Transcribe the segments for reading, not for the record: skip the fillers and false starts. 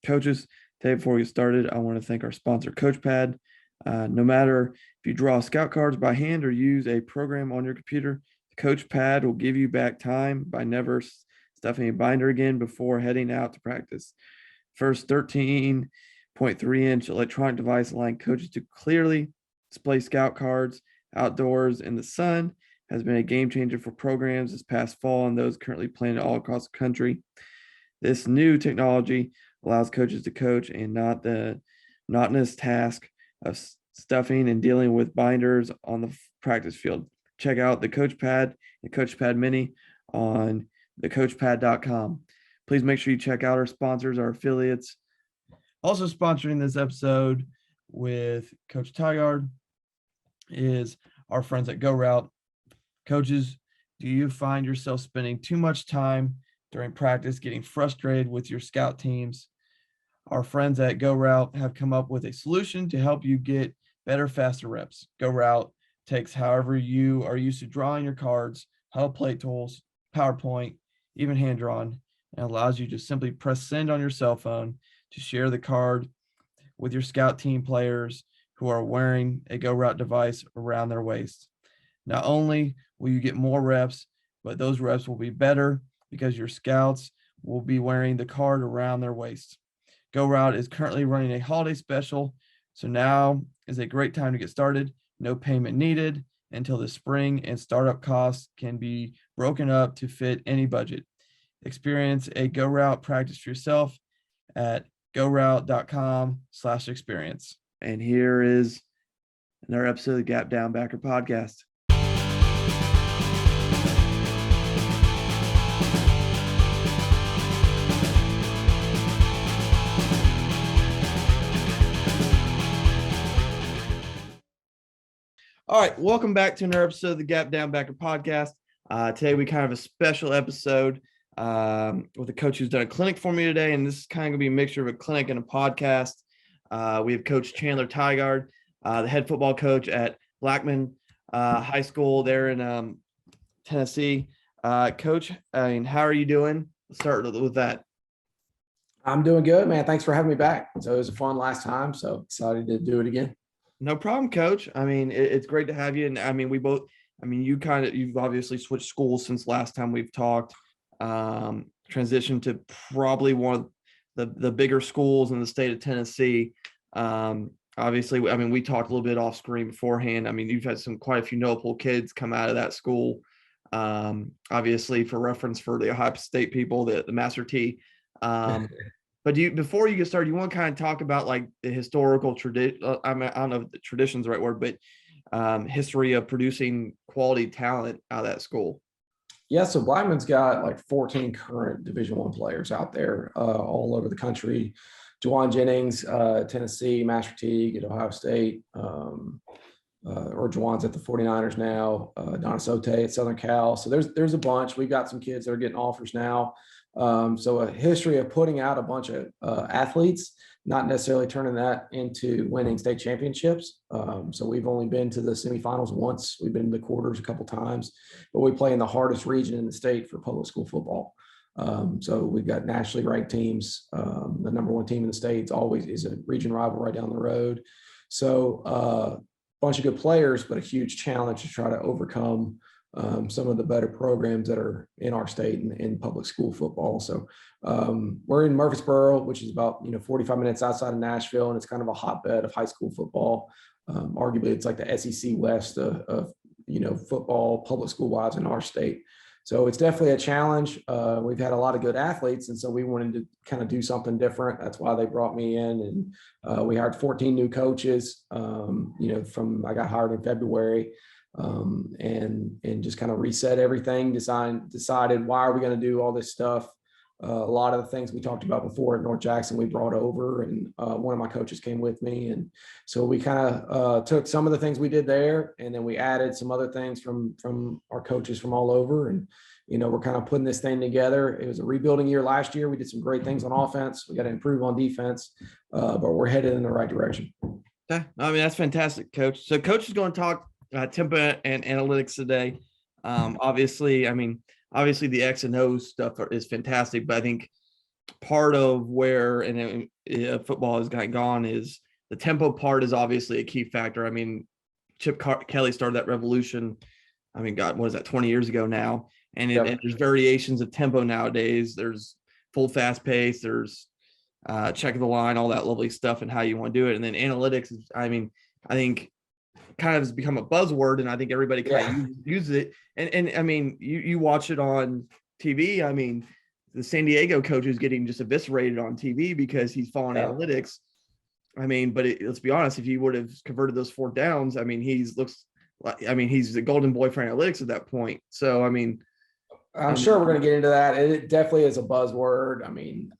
Coaches, today before we get started, I want to thank our sponsor, CoachPad. No matter if you draw scout cards by hand or use a program on your computer, CoachPad will give you back time by never stuffing a binder again before heading out to practice. First 13.3-inch electronic device allowing coaches to clearly display scout cards outdoors in the sun has been a game changer for programs this past fall and those currently playing all across the country. This new technology allows coaches to coach and not the monotonous task of stuffing and dealing with binders on the practice field. Check out the CoachPad and CoachPad Mini on thecoachpad.com. Please make sure you check out our sponsors, our affiliates. Also sponsoring this episode with Coach Tygard is our friends at GoRout. Coaches, do you find yourself spending too much time during practice getting frustrated with your scout teams? Our friends at GoRout have come up with a solution to help you get better, faster reps. GoRout takes however you are used to drawing your cards, huddle plate tools, PowerPoint, even hand-drawn, and allows you to simply press send on your cell phone to share the card with your scout team players who are wearing a GoRout device around their waist. Not only will you get more reps, but those reps will be better because your scouts will be wearing the card around their waist. GoRout is currently running a holiday special, so now is a great time to get started. No payment needed until the spring, and startup costs can be broken up to fit any budget. Experience a GoRout practice for yourself at gorout.com/experience. And here is another episode of the Gap Down Backer podcast. All right, welcome back to another episode of the Gap Down Backer podcast. Today we kind of have a special episode with a coach who's done a clinic for me today, and this is kind of going to be a mixture of a clinic and a podcast. We have Coach Chandler Tygard, the head football coach at Blackman High School there in Tennessee. Coach, how are you doing? Let's start with that. I'm doing good, man. Thanks for having me back. So it was a fun last time, so excited to do it again. No problem, Coach. I mean, it's great to have you. And I mean, you've obviously switched schools since last time we've talked, transitioned to probably one of the bigger schools in the state of Tennessee. Obviously, I mean, we talked a little bit off screen beforehand. I mean, you've had quite a few notable kids come out of that school. Obviously, for reference for the Ohio State people, the Master T. But before you get started, you want to kind of talk about like the historical tradition. I don't know if the tradition's the right word, but history of producing quality talent out of that school. Yeah, so Blackman's got like 14 current Division I players out there all over the country. Juwan Jennings, Tennessee, Master Teague at Ohio State, or Juwan's at the 49ers now, Donna Sote at Southern Cal. So there's a bunch. We've got some kids that are getting offers now. So a history of putting out a bunch of athletes, not necessarily turning that into winning state championships. So we've only been to the semifinals once. We've been to the quarters a couple times, but we play in the hardest region in the state for public school football. So we've got nationally ranked teams. The number one team in the state always is a region rival right down the road. So a bunch of good players, but a huge challenge to try to overcome some of the better programs that are in our state in public school football. So we're in Murfreesboro, which is about 45 minutes outside of Nashville, and it's kind of a hotbed of high school football. Arguably, it's like the SEC West of football public school wise in our state. So it's definitely a challenge. We've had a lot of good athletes, and so we wanted to kind of do something different. That's why they brought me in, and we hired 14 new coaches. I got hired in February. And just kind of reset everything, decided why are we going to do all this stuff. A lot of the things we talked about before at North Jackson, we brought over, and one of my coaches came with me. And so we kind of took some of the things we did there, and then we added some other things from our coaches from all over. And, we're kind of putting this thing together. It was a rebuilding year last year. We did some great things on offense. We got to improve on defense, but we're headed in the right direction. Yeah, I mean, that's fantastic, Coach. So Coach is going to talk tempo and analytics today. Obviously the X and O stuff is fantastic, but I think part of where football has gone is the tempo part is obviously a key factor. I mean, Kelly started that revolution. I mean, God, what is that, 20 years ago now? And, and there's variations of tempo nowadays. There's full fast pace. There's check of the line, all that lovely stuff, and how you want to do it. And then analytics is, I mean, I think kind of has become a buzzword, and I think everybody kind of uses it. And I mean, you watch it on TV. I mean, the San Diego coach is getting just eviscerated on TV because he's following analytics. I mean, but let's be honest, if he would have converted those 4th downs, I mean, he's the golden boy for analytics at that point. So, I mean, I'm sure we're going to get into that. It definitely is a buzzword. I mean,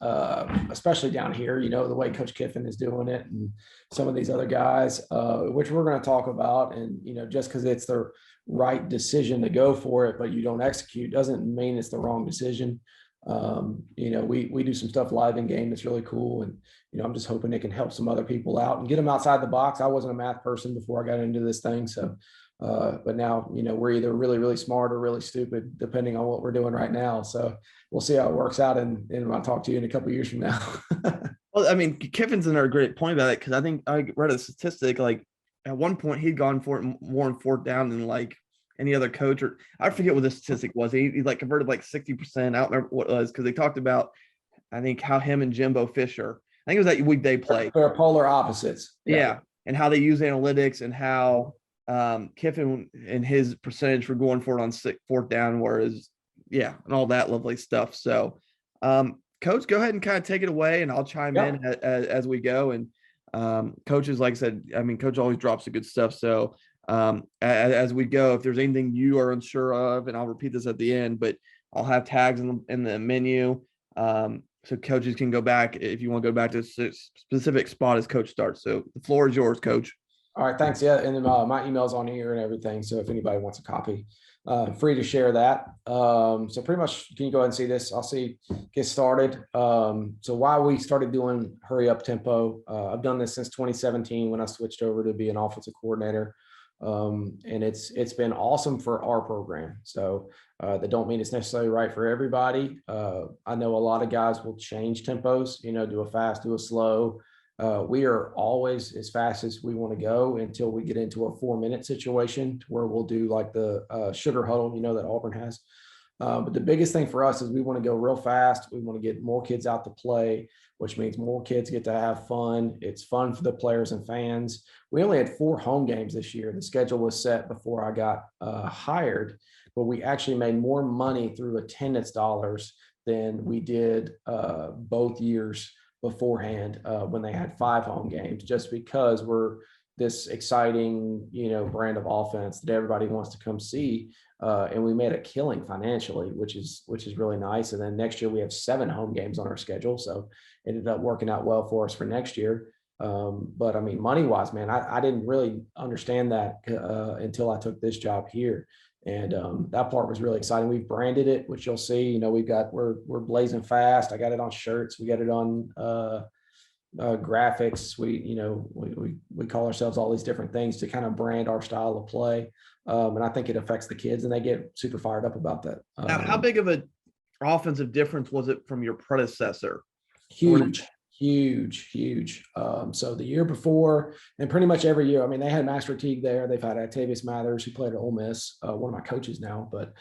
especially down here, you know, the way Coach Kiffin is doing it and some of these other guys, which we're going to talk about. And, you know, just because it's the right decision to go for it, but you don't execute, doesn't mean it's the wrong decision. You know, we do some stuff live in game that's really cool. And, you know, I'm just hoping it can help some other people out and get them outside the box. I wasn't a math person before I got into this thing. So, but now, you know, we're either really, really smart or really stupid, depending on what we're doing right now. So we'll see how it works out. And I'll talk to you in a couple of years from now. Well, I mean, Kiffin's another great point about it, because I think I read a statistic, like at one point he'd gone for it more on 4th down than like any other coach, or I forget what the statistic was. He like converted like 60%. I don't remember what it was, because they talked about, I think, how him and Jimbo Fisher, I think it was that week they played. They're polar opposites. Yeah. And how they use analytics, and how Kiffin and his percentage for going for it on 4th down, whereas, and all that lovely stuff. So, Coach, go ahead and kind of take it away, and I'll chime in as we go. And coaches, like I said, I mean, Coach always drops the good stuff. So as we go, if there's anything you are unsure of, and I'll repeat this at the end, but I'll have tags in the menu, so coaches can go back if you want to go back to a specific spot as Coach starts. So the floor is yours, Coach. All right, thanks. Yeah, and then my email's on here and everything. So if anybody wants a copy, free to share that. So pretty much, can you go ahead and see this? I'll get started. So why we started doing hurry up tempo, I've done this since 2017 when I switched over to be an offensive coordinator. And it's been awesome for our program. So that don't mean it's necessarily right for everybody. I know a lot of guys will change tempos, you know, do a fast, do a slow. We are always as fast as we want to go until we get into a 4-minute situation where we'll do like the sugar huddle, you know, that Auburn has. But the biggest thing for us is we want to go real fast. We want to get more kids out to play, which means more kids get to have fun. It's fun for the players and fans. We only had 4 home games this year. The schedule was set before I got hired, but we actually made more money through attendance dollars than we did both years beforehand when they had 5 home games, just because we're this exciting, you know, brand of offense that everybody wants to come see. And we made a killing financially, which is really nice. And then next year we have 7 home games on our schedule. So it ended up working out well for us for next year. But I mean, money wise, man, I didn't really understand that until I took this job here. And that part was really exciting. We've branded it, which you'll see, you know, we're blazing fast. I got it on shirts. We got it on graphics. We call ourselves all these different things to kind of brand our style of play. And I think it affects the kids, and they get super fired up about that. Now, how big of an offensive difference was it from your predecessor? Huge. So the year before, and pretty much every year, I mean, they had Master Teague there. They've had Octavius Mathers, who played at Ole Miss, one of my coaches now. But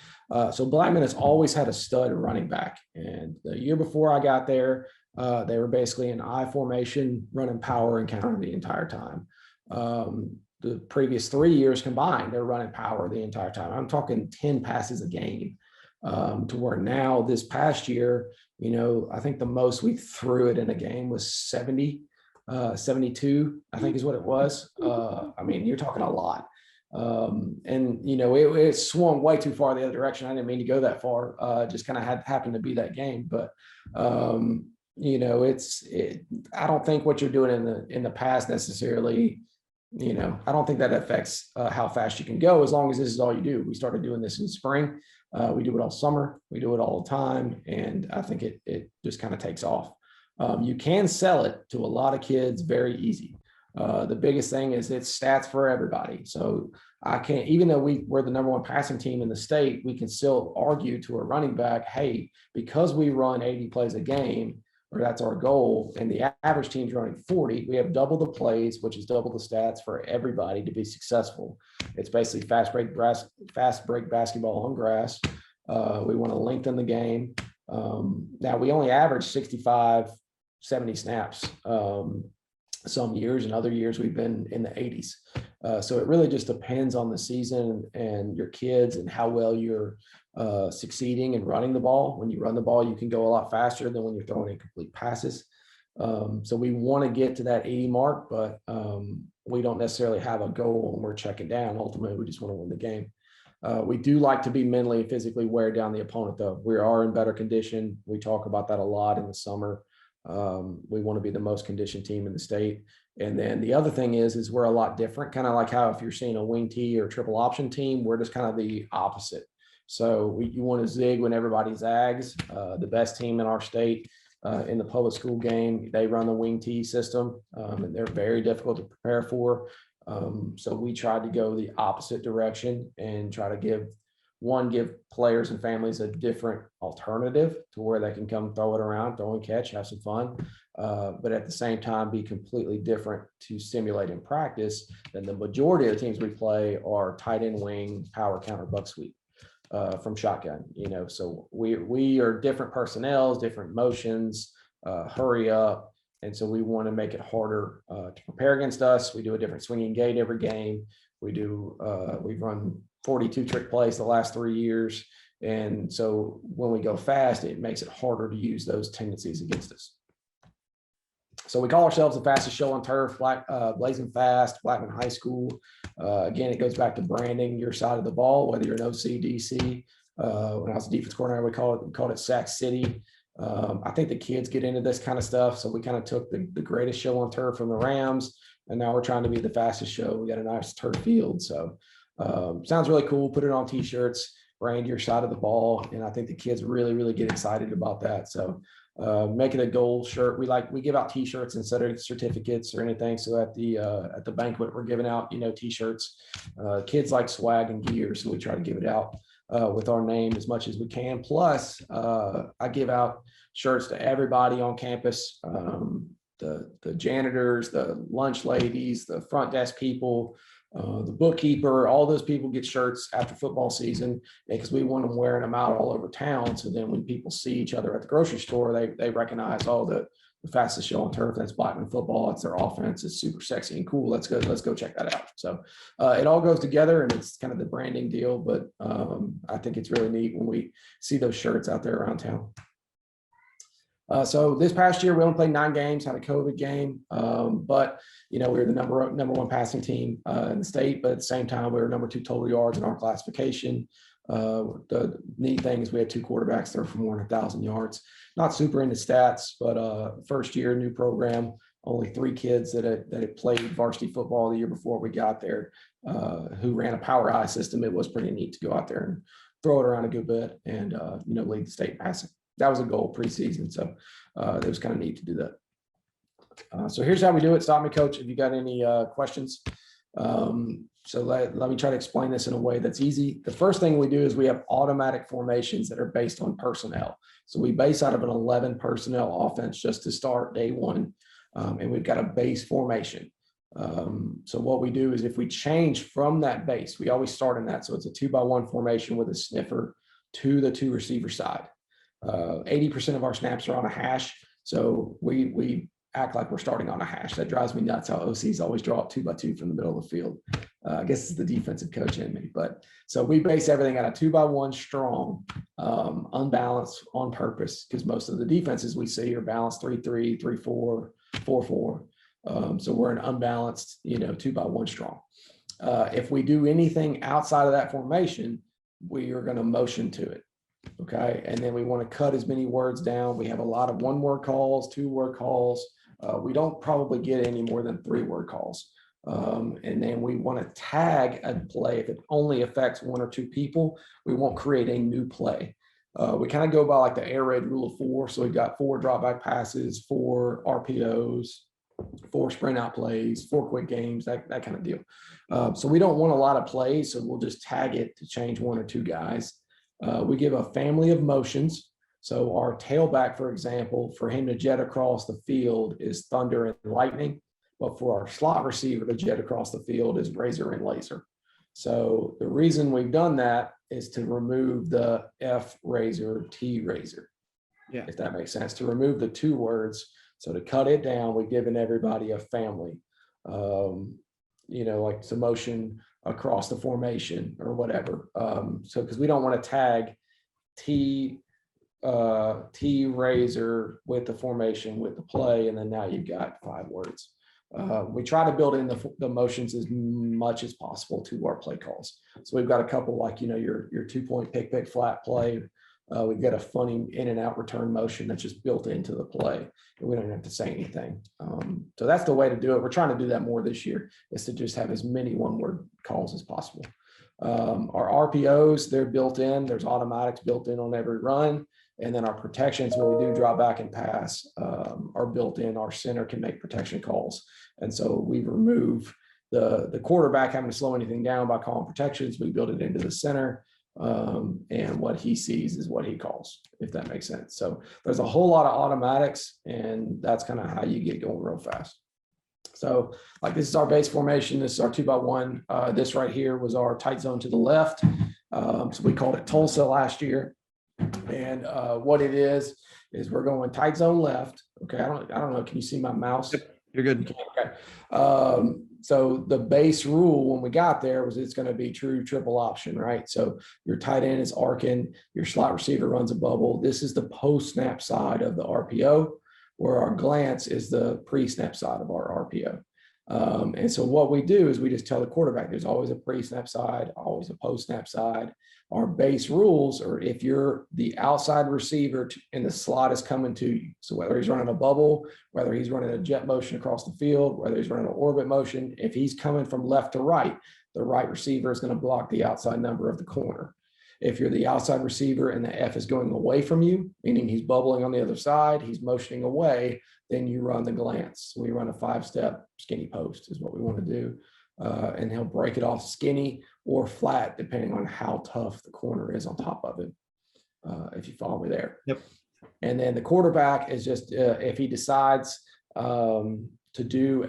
so Blackman has always had a stud running back. And the year before I got there, they were basically in I formation, running power and counter the entire time. The previous 3 years combined, they're running power the entire time. I'm talking 10 passes a game. To where now this past year, you know, I think the most we threw it in a game was 72, I think is what it was. I mean, you're talking a lot. And, you know, it swung way too far the other direction. I didn't mean to go that far. Just kind of happened to be that game. But, you know, I don't think what you're doing in the past necessarily, you know, I don't think that affects how fast you can go, as long as this is all you do. We started doing this in spring. We do it all summer. We do it all the time. And I think it just kind of takes off. You can sell it to a lot of kids very easy. The biggest thing is it's stats for everybody. So I can't, even though we're the number 1 passing team in the state, we can still argue to a running back, hey, because we run 80 plays a game, or that's our goal, and the average team's running 40, we have double the plays, which is double the stats for everybody to be successful. It's basically fast break basketball on grass. We want to lengthen the game. Now we only average 65, 70 snaps some years, and other years we've been in the 80s. So it really just depends on the season and your kids and how well you're succeeding in running the ball. When you run the ball, you can go a lot faster than when you're throwing incomplete passes. So we want to get to that 80 mark, but we don't necessarily have a goal when we're checking down. Ultimately, we just want to win the game. We do like to be mentally and physically wear down the opponent, though. We are in better condition. We talk about that a lot in the summer. We want to be the most conditioned team in the state. And then the other thing is we're a lot different, kind of like how if you're seeing a wing tee or triple option team, we're just kind of the opposite. So you want to zig when everybody zags. The best team in our state in the public school game, they run the wing tee system, and they're very difficult to prepare for. So we tried to go the opposite direction and try to give players and families a different alternative to where they can come throw it around, throw and catch, have some fun, but at the same time be completely different to simulate in practice than the majority of the teams we play are tight end wing, power counter, buck sweep from shotgun. So we are different personnels, different motions, hurry up. And so we want to make it harder to prepare against us. We do a different swinging gate every game. We've run 42 trick plays the last 3 years. And so when we go fast, it makes it harder to use those tendencies against us. So we call ourselves the fastest show on turf, Blazing Fast, Blackman High School. Again, it goes back to branding your side of the ball, whether you're an OC, DC. When I was a defense coordinator, we called it Sac City. I think the kids get into this kind of stuff. So we kind of took the greatest show on turf from the Rams, and now we're trying to be the fastest show. We got a nice turf field. So sounds really cool. Put it on t-shirts, brand your side of the ball. And I think the kids really, really get excited about that. So make it a gold shirt. We give out t-shirts instead of certificates or anything. So at the banquet, we're giving out, t-shirts. Kids like swag and gear. So we try to give it out with our name as much as we can. Plus, I give out shirts to everybody on campus, the janitors, the lunch ladies, the front desk people, the bookkeeper, all those people get shirts after football season because we want them wearing them out all over town. So then when people see each other at the grocery store, they recognize, the fastest show on turf, that's Blackman football. It's their offense. It's super sexy and cool. Let's go check that out. So it all goes together, and it's kind of the branding deal, but I think it's really neat when we see those shirts out there around town. So this past year, we only played 9 games, had a COVID game, but we were the number one passing team in the state. But at the same time, we were number 2 total yards in our classification. The neat thing is we had 2 quarterbacks there for more than 1,000 yards. Not super into stats, but first year, new program, only 3 kids that had played varsity football the year before we got there, who ran a power high system. It was pretty neat to go out there and throw it around a good bit and lead the state passing. That was a goal preseason. So it was kind of neat to do that. So here's how we do it. Stop me, coach, if you got any questions. So let me try to explain this in a way that's easy. The first thing we do is we have automatic formations that are based on personnel. So we base out of an 11 personnel offense just to start day one. And we've got a base formation. So what we do is if we change from that base, we always start in that. So it's a 2-by-1 formation with a sniffer to the 2 receiver side. 80% of our snaps are on a hash. So we act like we're starting on a hash. That drives me nuts how OCs always draw up 2-by-2 from the middle of the field. I guess it's the defensive coach in me, but so we base everything on a 2-by-1 strong, unbalanced on purpose, because most of the defenses we see are balanced 3-3, 3-4, 4-4. So we're an unbalanced, 2-by-1 strong. If we do anything outside of that formation, we are going to motion to it. Okay. And then we want to cut as many words down. We have a lot of 1-word calls, 2-word calls. We don't probably get any more than 3-word calls. And then we want to tag a play. If it only affects 1 or 2 people, we won't create a new play. We kind of go by like the air raid rule of 4. So we've got 4 drop back passes, 4 RPOs, 4 sprint out plays, 4 quick games, that kind of deal. So we don't want a lot of plays. So we'll just tag it to change 1 or 2 guys. We give a family of motions. So our tailback, for example, for him to jet across the field is thunder and lightning. But for our slot receiver to jet across the field is razor and laser. So the reason we've done that is to remove the F razor, T razor. Yeah. If that makes sense, to remove the two words. So to cut it down, we've given everybody a family, like some motion across the formation or whatever. So because we don't want to tag T razor with the formation with the play, and then now you've got 5 words. We try to build in the motions as much as possible to our play calls. So we've got a couple like, your 2-point pick flat play. We've got a funny in and out return motion that's just built into the play, and we don't have to say anything. So that's the way to do it. We're trying to do that more this year, is to just have as many 1-word calls as possible. Our RPOs, they're built in. There's automatics built in on every run. And then our protections, when we do draw back and pass, are built in. Our center can make protection calls. And so we remove the quarterback having to slow anything down by calling protections. We build it into the center. And what he sees is what he calls, if that makes sense. So there's a whole lot of automatics, and that's kind of how you get going real fast. So like this is our base formation. This is our 2x1. This right here was our tight zone to the left. So we called it Tulsa last year. And what it is we're going tight zone left. Okay. I don't know. Can you see my mouse? Yep, you're good. Okay. So the base rule when we got there was it's going to be true triple option, right? So your tight end is arcing, your slot receiver runs a bubble. This is the post snap side of the RPO, where our glance is the pre-snap side of our RPO. And so what we do is we just tell the quarterback there's always a pre-snap side, always a post-snap side. Our base rules are if you're the outside receiver and the slot is coming to you. So whether he's running a bubble, whether he's running a jet motion across the field, whether he's running an orbit motion, if he's coming from left to right, the right receiver is going to block the outside number of the corner. If you're the outside receiver and the F is going away from you, meaning he's bubbling on the other side, he's motioning away, then you run the glance. We run a 5-step skinny post is what we want to do. And he'll break it off skinny or flat, depending on how tough the corner is on top of it, if you follow me there. Yep. And then the quarterback is just, if he decides to do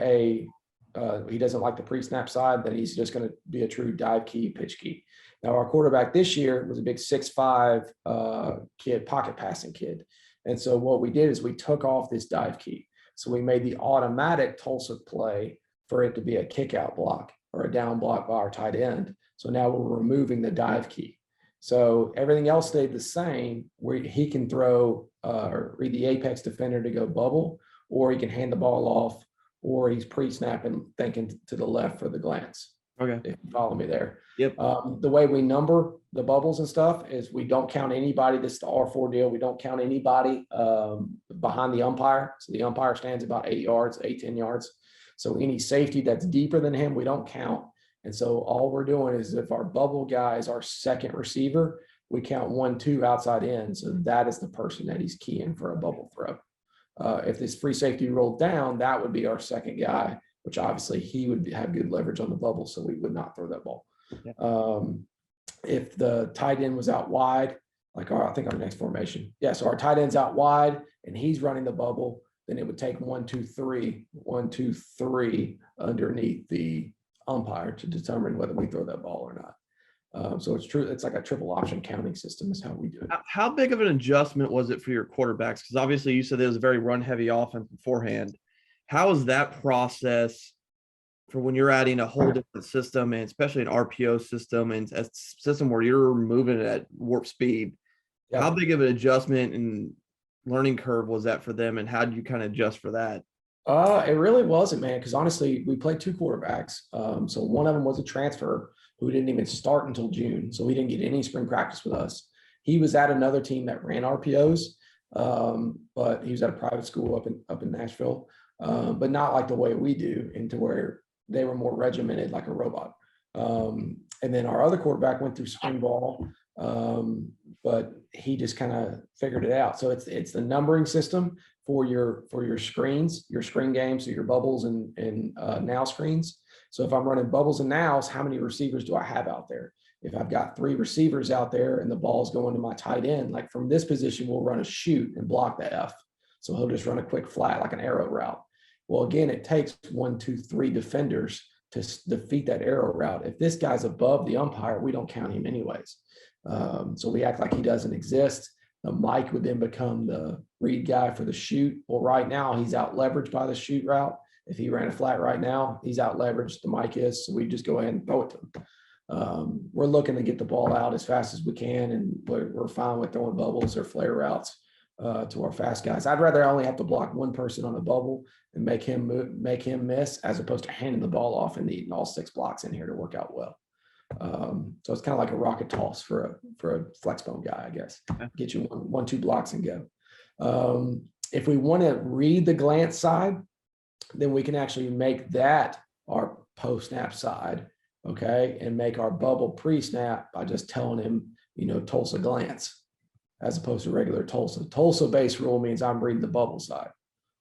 he doesn't like the pre-snap side, then he's just going to be a true dive key, pitch key. Now, our quarterback this year was a big 6'5" kid, pocket passing kid. And so what we did is we took off this dive key. So we made the automatic Tulsa play for it to be a kick out block or a down block by our tight end. So now we're removing the dive key. So everything else stayed the same, where he can throw or read the apex defender to go bubble, or he can hand the ball off, or he's pre-snapping, thinking to the left for the glance. Okay. If you follow me there. Yep. The way we number the bubbles and stuff is we don't count anybody. This is the R4 deal. We don't count anybody behind the umpire. So the umpire stands about 10 yards. So any safety that's deeper than him, we don't count. And so all we're doing is if our bubble guy is our second receiver, we count 1, 2 outside in. So that is the person that he's keying for a bubble throw. If this free safety rolled down, that would be our second guy, which obviously he would have good leverage on the bubble, so we would not throw that ball. Yeah. If the tight end was out wide, like I think our next formation. Yeah, so our tight end's out wide and he's running the bubble, then it would take 1, 2, 3 underneath the umpire to determine whether we throw that ball or not. So it's true. It's like a triple option counting system is how we do it. How big of an adjustment was it for your quarterbacks? Because obviously you said it was a very run heavy offense beforehand. How is that process for when you're adding a whole different system, and especially an RPO system and a system where you're moving at warp speed? Yep. How big of an adjustment and learning curve was that for them, and how did you kind of adjust for that? It really wasn't, man, because honestly, we played 2 quarterbacks. So one of them was a transfer who didn't even start until June. So he didn't get any spring practice with us. He was at another team that ran RPOs, but he was at a private school up in Nashville, but not like the way we do, into where they were more regimented like a robot. And then our other quarterback went through spring ball, but he just kind of figured it out. So it's the numbering system for your screens, your screen games, so your bubbles and now screens. So if I'm running bubbles and nows, how many receivers do I have out there? if I've got 3 receivers out there and the ball's going to my tight end, like from this position, we'll run a shoot and block the F. So he'll just run a quick flat, like an arrow route. Well, again, it takes 1, 2, 3 defenders to defeat that arrow route. If this guy's above the umpire, we don't count him anyways. So we act like he doesn't exist. The Mike would then become the read guy for the shoot. Well, right now he's out leveraged by the shoot route. If he ran a flat right now, he's out leveraged. The Mike is, so we just go ahead and throw it to him. We're looking to get the ball out as fast as we can, and we're fine with throwing bubbles or flare routes to our fast guys. I'd rather only have to block one person on a bubble and make him miss, as opposed to handing the ball off and needing all 6 blocks in here to work out well. So it's kind of like a rocket toss for a flex bone guy, I guess. Get you 1, 2 blocks and go. If we want to read the glance side, then we can actually make that our post-snap side, okay, and make our bubble pre-snap by just telling him, Tulsa glance, as opposed to regular Tulsa. Tulsa base rule means I'm reading the bubble side.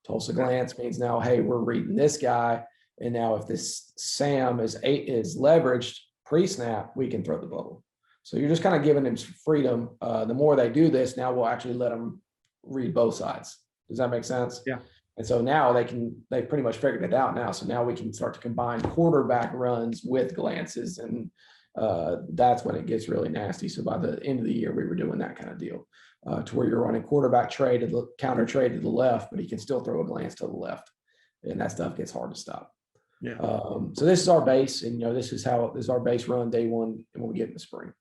Tulsa glance means now, hey, we're reading this guy, and now if this Sam is leveraged pre-snap, we can throw the bubble. So you're just kind of giving them freedom. The more they do this, now we'll actually let them read both sides. Does that make sense? Yeah. And so now they pretty much figured it out now. So now we can start to combine quarterback runs with glances, and that's when it gets really nasty. So by the end of the year, we were doing that kind of deal to where you're running quarterback trade to the counter trade to the left, but he can still throw a glance to the left, and that stuff gets hard to stop. Yeah. So this is our base, and this is our base run day one, and when we get in the spring.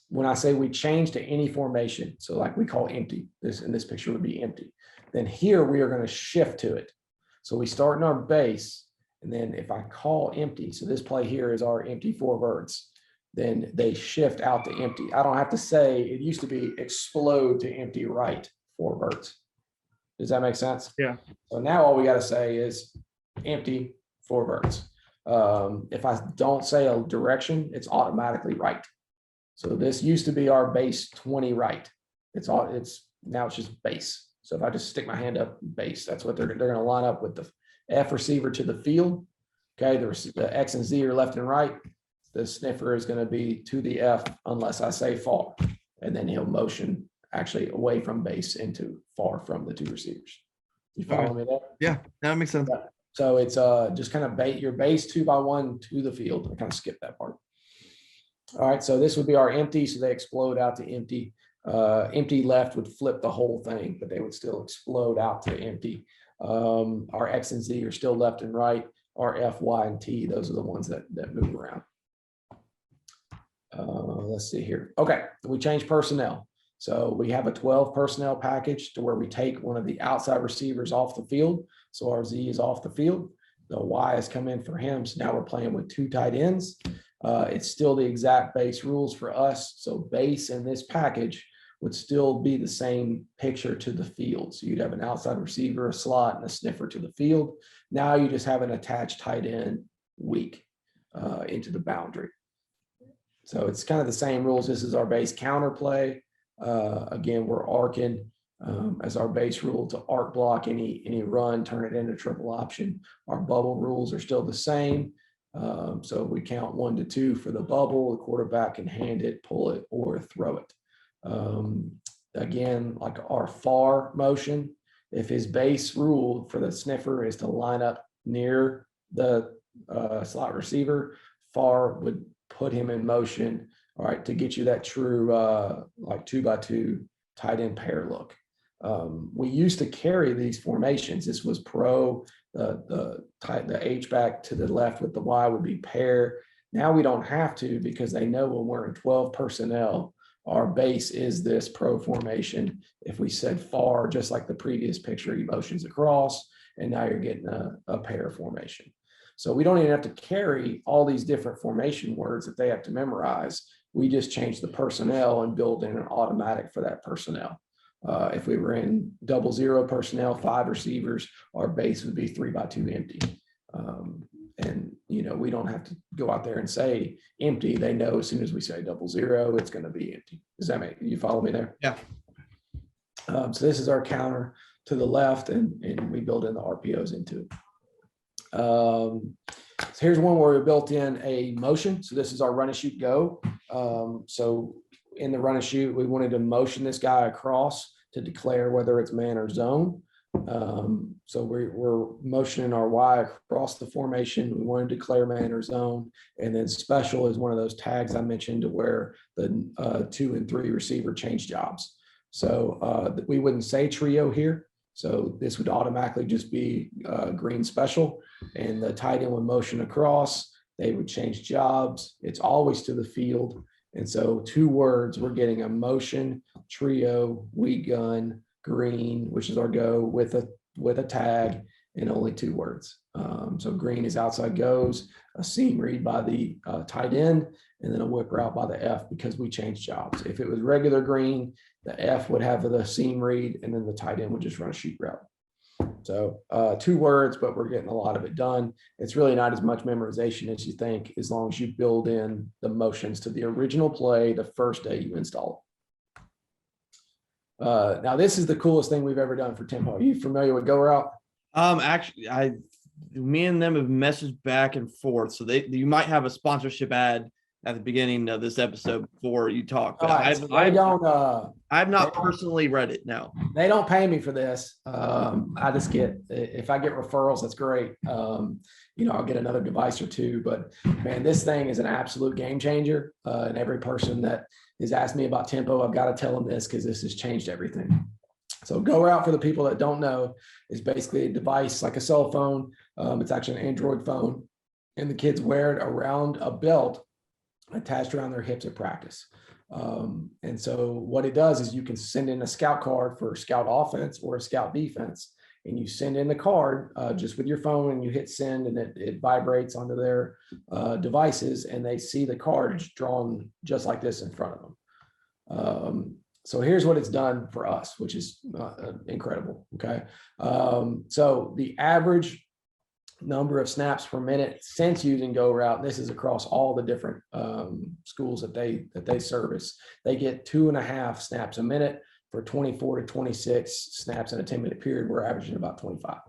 When I say we change to any formation, so like we call empty, this in this picture would be empty. Then here we are going to shift to it. So we start in our base, and then if I call empty, so this play here is our empty 4 verts, then they shift out to empty. I don't have to say, it used to be explode to empty right 4 verts. Does that make sense? Yeah. So now all we got to say is empty 4 verts. If I don't say a direction, it's automatically right. So this used to be our base 20 right. Now it's just base. So if I just stick my hand up base, that's what they're going to line up with the F receiver to the field. Okay, the X and Z are left and right. The sniffer is going to be to the F unless I say far, and then he'll motion actually away from base into far from the 2 receivers. You follow me there? Yeah, that makes sense. Yeah. So it's just kind of your base 2x1 to the field. I kind of skipped that part. All right, so this would be our empty. So they explode out to empty. Empty left would flip the whole thing, but they would still explode out to empty. Our X and Z are still left and right. Our F, Y, and T, those are the ones that move around. Let's see here. Okay, we change personnel. So we have a 12 personnel package to where we take one of the outside receivers off the field. So our Z is off the field. The Y has come in for him. So now we're playing with 2 tight ends. It's still the exact base rules for us. So base in this package would still be the same picture to the field. So you'd have an outside receiver, a slot, and a sniffer to the field. Now you just have an attached tight end weak into the boundary. So it's kind of the same rules. This is our base counter play. Again, we're arcing as our base rule to arc block any run, turn it into triple option. Our bubble rules are still the same. So we count 1 to 2 for the bubble. The quarterback can hand it, pull it, or throw it. Again, like our far motion, if his base rule for the sniffer is to line up near the slot receiver, far would put him in motion, all right, to get you that true like 2x2 tight end pair look. We used to carry these formations. This was pro. The H back to the left with the Y would be pair. Now we don't have to, because they know when we're in 12 personnel, our base is this pro formation. If we said far, just like the previous picture, he motions across, and now you're getting a pair formation. So we don't even have to carry all these different formation words that they have to memorize. We just change the personnel and build in an automatic for that personnel. If we were in 00 personnel, 5 receivers, our base would be 3x2 empty. And we don't have to go out there and say empty. They know as soon as we say 00, it's going to be empty. Does that make you follow me there? Yeah. So this is our counter to the left, and we build in the RPOs into it. So here's one where we built in a motion. So this is our run and shoot go. So in the run and shoot, we wanted to motion this guy across to declare whether it's man or zone. So we're motioning our Y across the formation. We want to declare man or zone. And then special is one of those tags I mentioned to where the 2 and 3 receiver change jobs. So we wouldn't say trio here. So this would automatically just be green special, and the tight end would motion across. They would change jobs. It's always to the field. And so 2 words, we're getting a motion, trio, we gun, green, which is our go with a tag, and only 2 words. So green is outside goes, a seam read by the tight end, and then a whip route by the F, because we changed jobs. If it was regular green, the F would have the seam read, and then the tight end would just run a shoot route. So 2 words, but we're getting a lot of it done. It's really not as much memorization as you think, as long as you build in the motions to the original play the first day you install it. Now this is the coolest thing we've ever done for Tempo. Are you familiar with GoRout? Actually, me and them have messaged back and forth, so you might have a sponsorship ad at the beginning of this episode before you talk. But I've not personally read it. No, they don't pay me for this. I just if I get referrals, that's great. I'll get another device or 2, but man, this thing is an absolute game changer. And every person that has asked me about Tempo, I've got to tell them this, because this has changed everything. So GoRout, for the people that don't know, is basically a device like a cell phone. It's actually an Android phone, and the kids wear it around a belt attached around their hips at practice. And so what it does is you can send in a scout card for scout offense or a scout defense, and you send in the card just with your phone, and you hit send, and it vibrates onto their devices, and they see the card drawn just like this in front of them. So here's what it's done for us, which is incredible. Okay. So the average number of snaps per minute since using GoRout, this is across all the different schools that they service, they get 2.5 snaps a minute for 24 to 26 snaps in a 10-minute period. We're averaging about 25.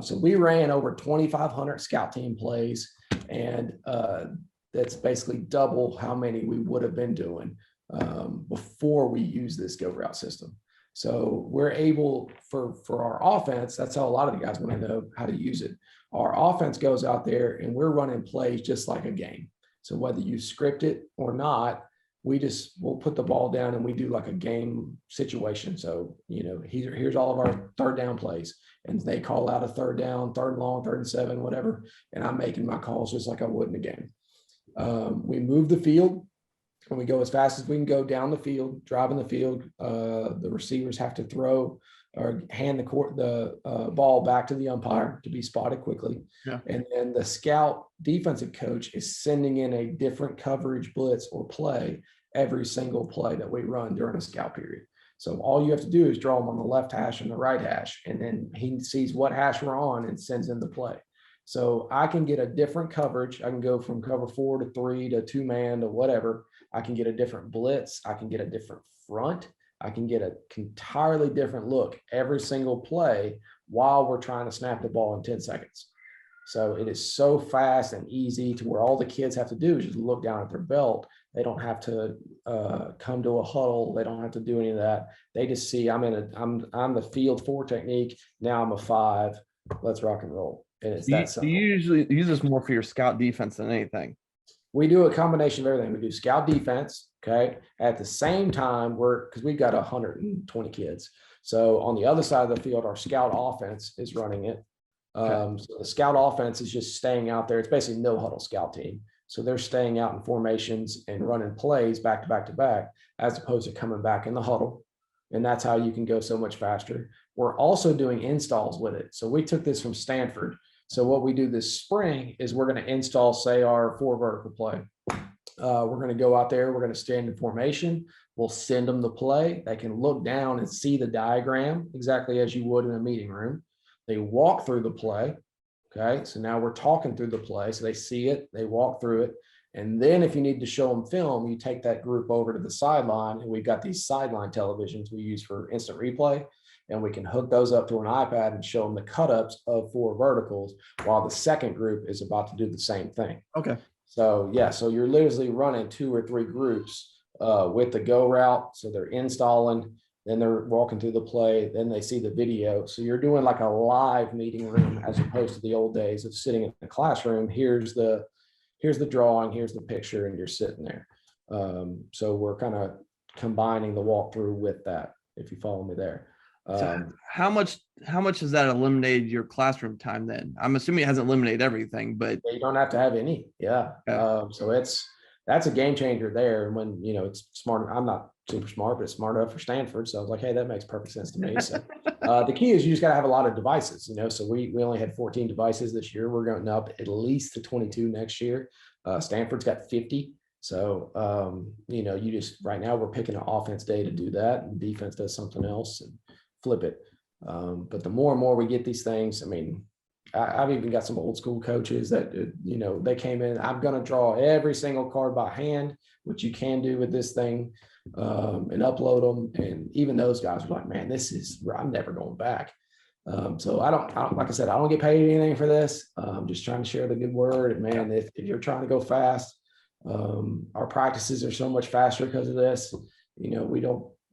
So we ran over 2,500 scout team plays, and that's basically double how many we would have been doing before we use this GoRout system. So we're able for our offense, that's how a lot of the guys want to know how to use it. Our offense goes out there and we're running plays just like a game. So whether you script it or not, we'll put the ball down and we do like a game situation. So, here's all of our 3rd down plays, and they call out a 3rd down, 3rd and long, 3rd and 7, whatever. And I'm making my calls just like I would in a game. We move the field, and we go as fast as we can go down the field, driving the field. The receivers have to throw or hand the ball back to the umpire to be spotted quickly. Yeah. And then the scout defensive coach is sending in a different coverage, blitz, or play every single play that we run during a scout period. So all you have to do is draw them on the left hash and the right hash, and then he sees what hash we're on and sends in the play. So I can get a different coverage. I can go from cover 4 to 3 to 2-man to whatever. I can get a different blitz. I can get a different front. I can get an entirely different look every single play while we're trying to snap the ball in 10 seconds. So it is so fast and easy to where all the kids have to do is just look down at their belt. They don't have to come to a huddle. They don't have to do any of that. They just see I'm the field 4 technique. Now I'm a 5. Let's rock and roll. And it's that simple. You usually use this more for your scout defense than anything. We do a combination of everything. We do scout defense. Okay. At the same time, because we've got 120 kids. So on the other side of the field, our scout offense is running it. So the scout offense is just staying out there. It's basically no huddle scout team. So they're staying out in formations and running plays back to back to back, as opposed to coming back in the huddle. And that's how you can go so much faster. We're also doing installs with it. So we took this from Stanford. So what we do this spring is we're going to install, say, our 4 vertical play. We're going to go out there. We're going to stand in formation. We'll send them the play. They can look down and see the diagram exactly as you would in a meeting room. They walk through the play. Okay. So now we're talking through the play. So they see it, they walk through it. And then if you need to show them film, you take that group over to the sideline, and we've got these sideline televisions we use for instant replay. and we can hook those up to an iPad and show them the cut-ups of 4 verticals while the second group is about to do the same thing. Okay. So yeah, so you're literally running 2 or 3 groups with the GoRout. So they're installing, then they're walking through the play, then they see the video. So you're doing like a live meeting room as opposed to the old days of sitting in the classroom. Here's the drawing, here's the picture, and you're sitting there. So we're kind of combining the walkthrough with that, if you follow me there. So how much has that eliminated your classroom time then? I'm assuming it hasn't eliminated everything, but you don't have to have any. Yeah. So that's a game changer there. And when, it's smart, I'm not super smart, but it's smart enough for Stanford. So I was like, hey, that makes perfect sense to me. So the key is you just got to have a lot of devices, so we only had 14 devices this year. We're going up at least to 22 next year. Stanford's got 50. So, you just, right now we're picking an offense day to do that, and defense does something else and flip it. But the more and more we get these things, I mean, I've even got some old school coaches that, they came in, I'm going to draw every single card by hand, which you can do with this thing, and upload them. And even those guys were like, man, I'm never going back. So I don't, like I said, I don't get paid anything for this. I'm just trying to share the good word. And man, if you're trying to go fast, our practices are so much faster because of this. We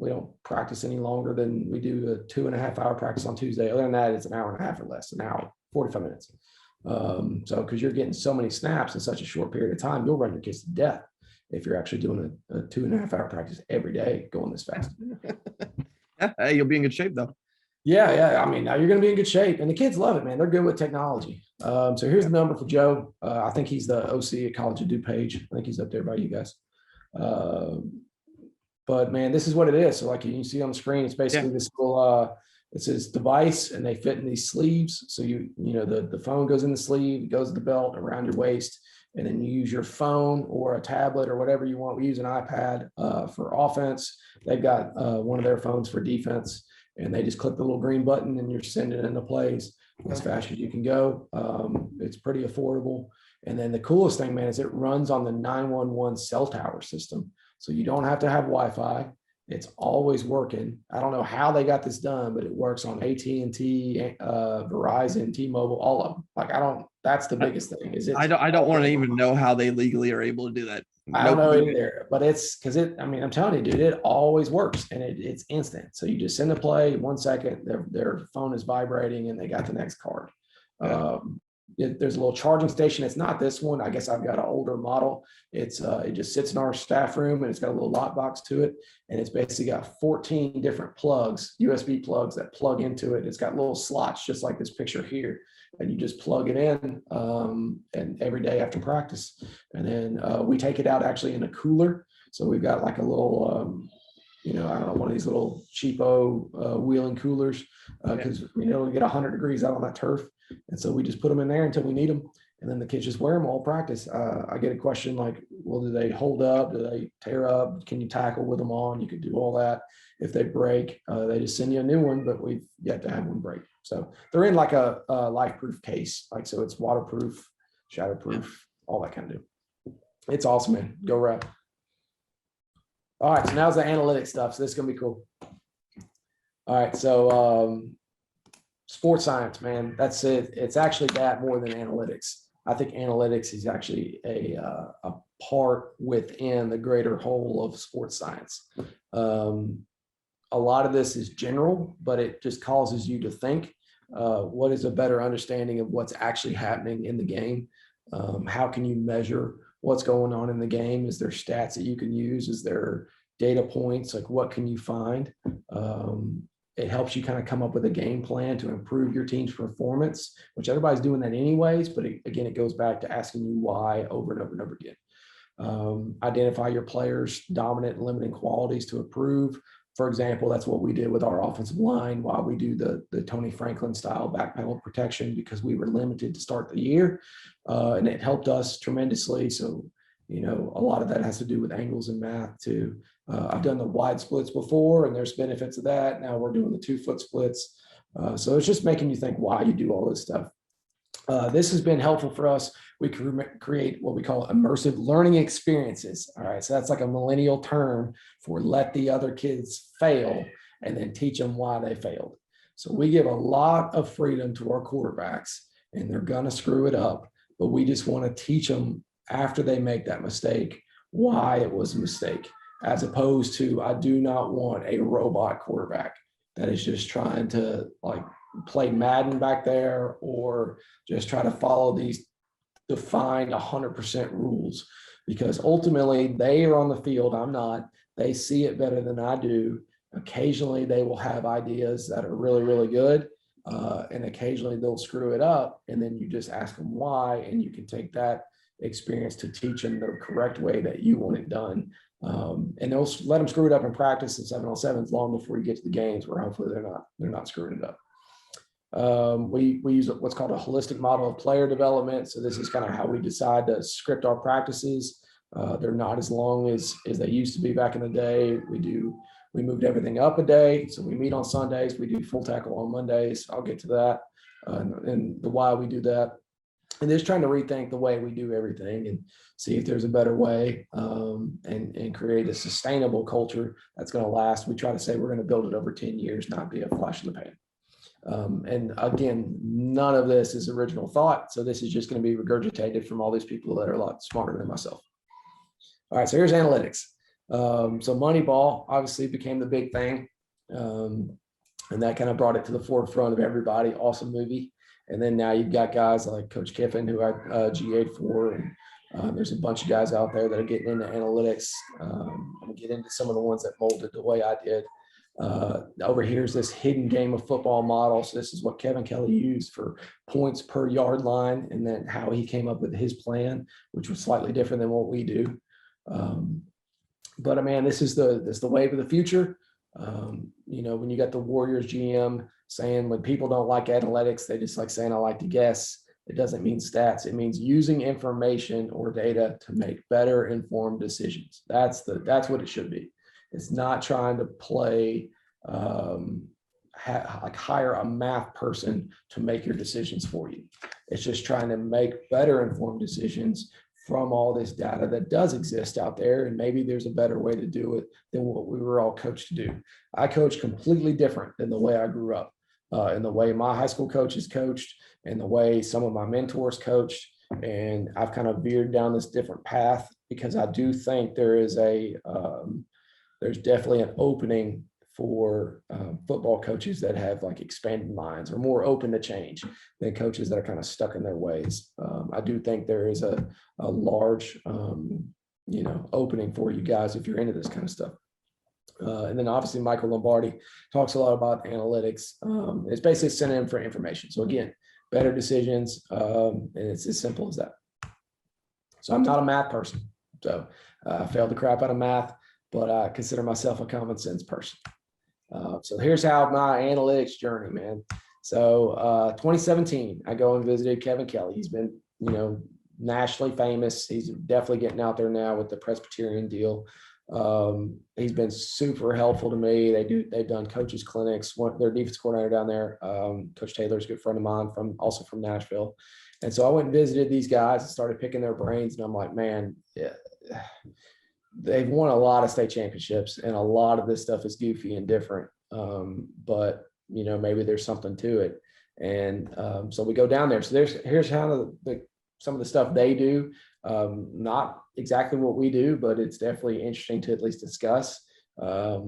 don't practice any longer than we do a 2.5 hour practice on Tuesday. Other than that, it's an hour and a half or less, an hour, 45 minutes. So because you're getting so many snaps in such a short period of time, you'll run your kids to death if you're actually doing a 2.5 hour practice every day going this fast. Yeah, hey, you'll be in good shape though. Yeah. I mean, now you're going to be in good shape, and the kids love it, man. They're good with technology. So here's the number for Joe. I think he's the OC at College of DuPage. I think he's up there by you guys. But man, this is what it is. So like you see on the screen, it's basically this little, it says device, and they fit in these sleeves. So the phone goes in the sleeve, it goes to the belt around your waist, and then you use your phone or a tablet or whatever you want. We use an iPad for offense. They've got one of their phones for defense, and they just click the little green button and you're sending it into plays as fast as you can go. It's pretty affordable. And then the coolest thing, man, is it runs on the 911 cell tower system. So you don't have to have Wi-Fi. It's always working. I don't know how they got this done, but it works on AT&T, Verizon, T-Mobile, all of them. That's the biggest thing. I don't want to even know how they legally are able to do that. I don't know either, but it's because I'm telling you, dude, it always works, and it's instant. So you just send a play, 1 second, their phone is vibrating and they got the next card. Yeah. There's a little charging station. It's not this one. I guess I've got an older model. It just sits in our staff room, and it's got a little lock box to it. And it's basically got 14 different plugs, USB plugs that plug into it. It's got little slots, just like this picture here. And you just plug it in, and every day after practice. And then we take it out actually in a cooler. So we've got like a little, I don't know, one of these little cheapo wheeling coolers, because we get 100 degrees out on that turf. And so we just put them in there until we need them. And then the kids just wear them all practice. I get a question like, well, do they hold up? Do they tear up? Can you tackle with them on? You could do all that. If they break, they just send you a new one, but we've yet to have one break. So they're in like a life-proof case. So it's waterproof, shatterproof, all that kind of deal. It's awesome, man. GoRout. All right, so now's the analytics stuff. So this is going to be cool. All right, so sports science, man, that's it. It's actually that more than analytics. I think analytics is actually a part within the greater whole of sports science. A lot of this is general, but it just causes you to think, what is a better understanding of what's actually happening in the game? How can you measure what's going on in the game? Is there stats that you can use? Is there data points? Like, what can you find? It helps you kind of come up with a game plan to improve your team's performance, which everybody's doing that anyways. But again, it goes back to asking you why over and over and over again. Identify your players' dominant and limiting qualities to improve. For example, that's what we did with our offensive line while we do the Tony Franklin style back pedal protection, because we were limited to start the year, and it helped us tremendously. So, a lot of that has to do with angles and math too. I've done the wide splits before, and there's benefits of that. Now we're doing the 2-foot splits. So it's just making you think why you do all this stuff. This has been helpful for us. We can create what we call immersive learning experiences. All right, so that's like a millennial term for let the other kids fail and then teach them why they failed. So we give a lot of freedom to our quarterbacks, and they're going to screw it up. But we just want to teach them after they make that mistake why it was a mistake, as opposed to, I do not want a robot quarterback that is just trying to like play Madden back there or just try to follow these defined 100% rules, because ultimately they are on the field. I'm not. They see it better than I do. Occasionally they will have ideas that are really, really good. And occasionally they'll screw it up, and then you just ask them why, and you can take that experience to teach them the correct way that you want it done. And they'll let them screw it up in practice and 7-on-7s long before you get to the games, where hopefully they're not screwing it up. We use what's called a holistic model of player development. So this is kind of how we decide to script our practices. They're not as long as they used to be back in the day. We moved everything up a day. So we meet on Sundays. We do full tackle on Mondays. I'll get to that and the why we do that. And just trying to rethink the way we do everything and see if there's a better way, and create a sustainable culture that's going to last. We try to say we're going to build it over 10 years, not be a flash in the pan. And again, none of this is original thought. So this is just going to be regurgitated from all these people that are a lot smarter than myself. All right, so here's analytics. So Moneyball obviously became the big thing. And that kind of brought it to the forefront of everybody. Awesome movie. And then now you've got guys like Coach Kiffin, who I GA'd for, and there's a bunch of guys out there that are getting into analytics. I'm gonna get into some of the ones that molded the way I did. Over here is this hidden game of football model. So this is what Kevin Kelly used for points per yard line, and then how he came up with his plan, which was slightly different than what we do. But man, this is the wave of the future. When you got the Warriors GM saying when people don't like analytics, they just like saying, I like to guess. It doesn't mean stats. It means using information or data to make better informed decisions. That's what it should be. It's not trying to play, hire a math person to make your decisions for you. It's just trying to make better informed decisions from all this data that does exist out there. And maybe there's a better way to do it than what we were all coached to do. I coach completely different than the way I grew up, and the way my high school coaches coached, and the way some of my mentors coached. And I've kind of veered down this different path because I do think there's definitely an opening for football coaches that have like expanded minds or more open to change than coaches that are kind of stuck in their ways. I do think there is a large, opening for you guys if you're into this kind of stuff. And then obviously Michael Lombardi talks a lot about analytics. It's basically a synonym for information. So again, better decisions, and it's as simple as that. So I'm not a math person. So I failed the crap out of math, but I consider myself a common sense person. So here's how my analytics journey, man. So 2017, I go and visited Kevin Kelly. He's been, nationally famous. He's definitely getting out there now with the Presbyterian deal. He's been super helpful to me. They've done coaches clinics. Their defense coordinator down there, Coach Taylor's a good friend of mine also from Nashville. And so I went and visited these guys and started picking their brains. And I'm like, man, yeah, they've won a lot of state championships, and a lot of this stuff is goofy and different. But maybe there's something to it. And so we go down there. So here's how some of the stuff they do. Not exactly what we do, but it's definitely interesting to at least discuss. At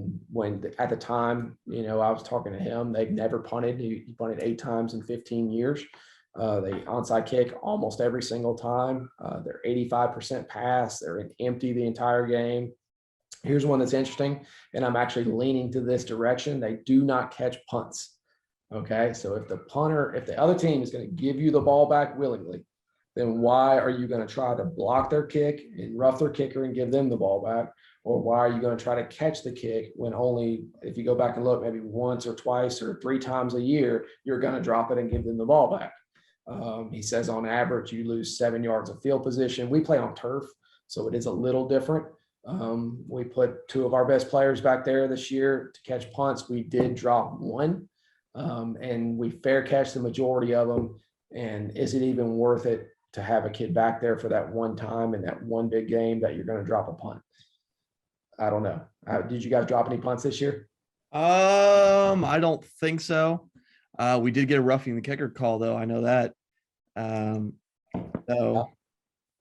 the time, I was talking to him, they've never punted. He punted 8 times in 15 years. They onside kick almost every single time. They're 85% pass. They're empty the entire game. Here's one that's interesting, and I'm actually leaning to this direction. They do not catch punts. Okay, so if the other team is going to give you the ball back willingly, then why are you going to try to block their kick and rough their kicker and give them the ball back? Or why are you going to try to catch the kick when only, if you go back and look, maybe once or twice or 3 times a year, you're going to drop it and give them the ball back? He says on average, you lose 7 yards of field position. We play on turf, so it is a little different. We put 2 of our best players back there this year to catch punts. We did drop 1, and we fair catch the majority of them. And is it even worth it to have a kid back there for that one time in that one big game that you're going to drop a punt? I don't know. Did you guys drop any punts this year? I don't think so. We did get a roughing the kicker call though. I know that. So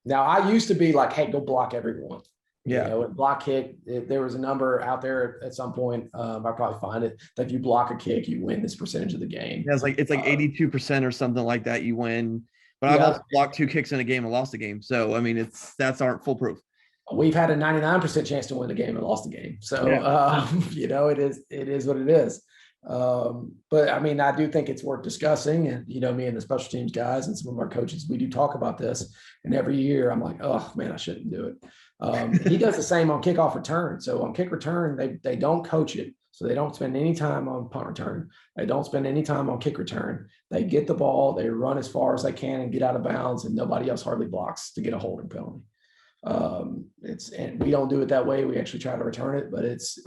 now I used to be like, hey, go block everyone. yeah. You know, and block kick, there was a number out there at some point. I'll probably find it, that if you block a kick, you win this percentage of the game. Yeah, it's like 82% or something like that. You win. But I've Yeah. also blocked 2 kicks in a game and lost a game. So I mean, stats aren't foolproof. We've had a 99% chance to win the game and lost the game. So Yeah. you know, it is what it is. But I mean, I do think it's worth discussing. And you know, me and the special teams guys and some of our coaches, we do talk about this. And every year I'm like, oh man, I shouldn't do it. He does the same on kickoff return. So on kick return, they don't coach it. So they don't spend any time on punt return. They don't spend any time on kick return. They get the ball, they run as far as they can and get out of bounds, and nobody else hardly blocks to get a holding penalty. And we don't do it that way. We actually try to return it, but it's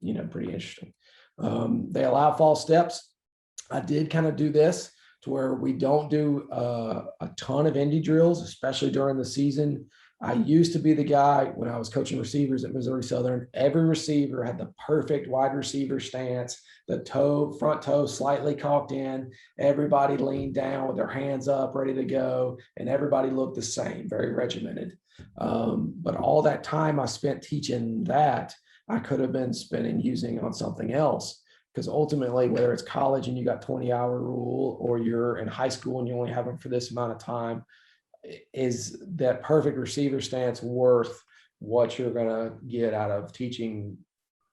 you know, pretty interesting. They allow false steps. I did kind of do this to where we don't do a ton of indie drills, especially during the season. I used to be the guy when I was coaching receivers at Missouri Southern. Every receiver had the perfect wide receiver stance, the front toe slightly cocked in. Everybody leaned down with their hands up, ready to go, and everybody looked the same, very regimented. But all that time I spent teaching that, I could have been spending using on something else. Because ultimately, whether it's college and you got 20-hour rule, or you're in high school and you only have them for this amount of time, is that perfect receiver stance worth what you're going to get out of teaching,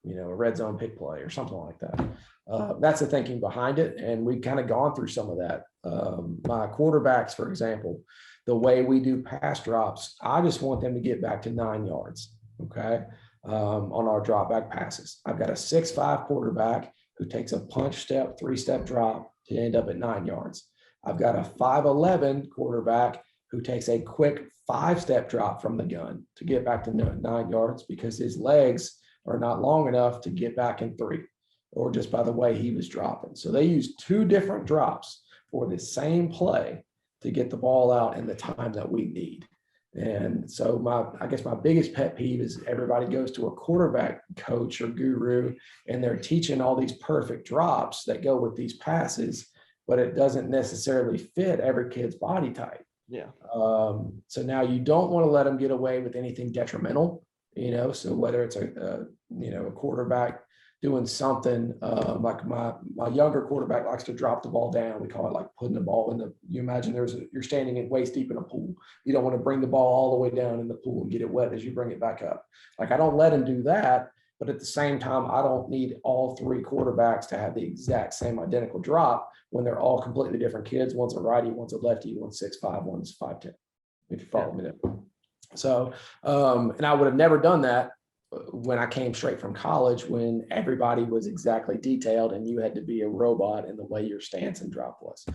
you know, a red zone pick play or something like that? That's the thinking behind it. And we've kind of gone through some of that. My quarterbacks, for example, the way we do pass drops, I just want them to get back to 9 yards. Okay. On our drop back passes, I've got a 6'5" quarterback who takes a punch step, 3-step drop to end up at 9 yards. I've got a 5'11" quarterback who takes a quick 5-step drop from the gun to get back to 9 yards because his legs are not long enough to get back in 3, or just by the way he was dropping. So they use 2 different drops for the same play to get the ball out in the time that we need. And so I guess my biggest pet peeve is everybody goes to a quarterback coach or guru and they're teaching all these perfect drops that go with these passes, but it doesn't necessarily fit every kid's body type. Yeah. So now you don't want to let them get away with anything detrimental, you know, so whether it's a quarterback doing something like my younger quarterback likes to drop the ball down. We call it like putting the ball in you imagine you're standing in waist deep in a pool. You don't want to bring the ball all the way down in the pool and get it wet as you bring it back up. Like, I don't let him do that, but at the same time, I don't need all 3 quarterbacks to have the exact same identical drop when they're all completely different kids. One's a righty, one's a lefty, one's 6'5", one's 5'10", if you follow me there. So, and I would have never done that when I came straight from college, when everybody was exactly detailed and you had to be a robot in the way your stance and drop was.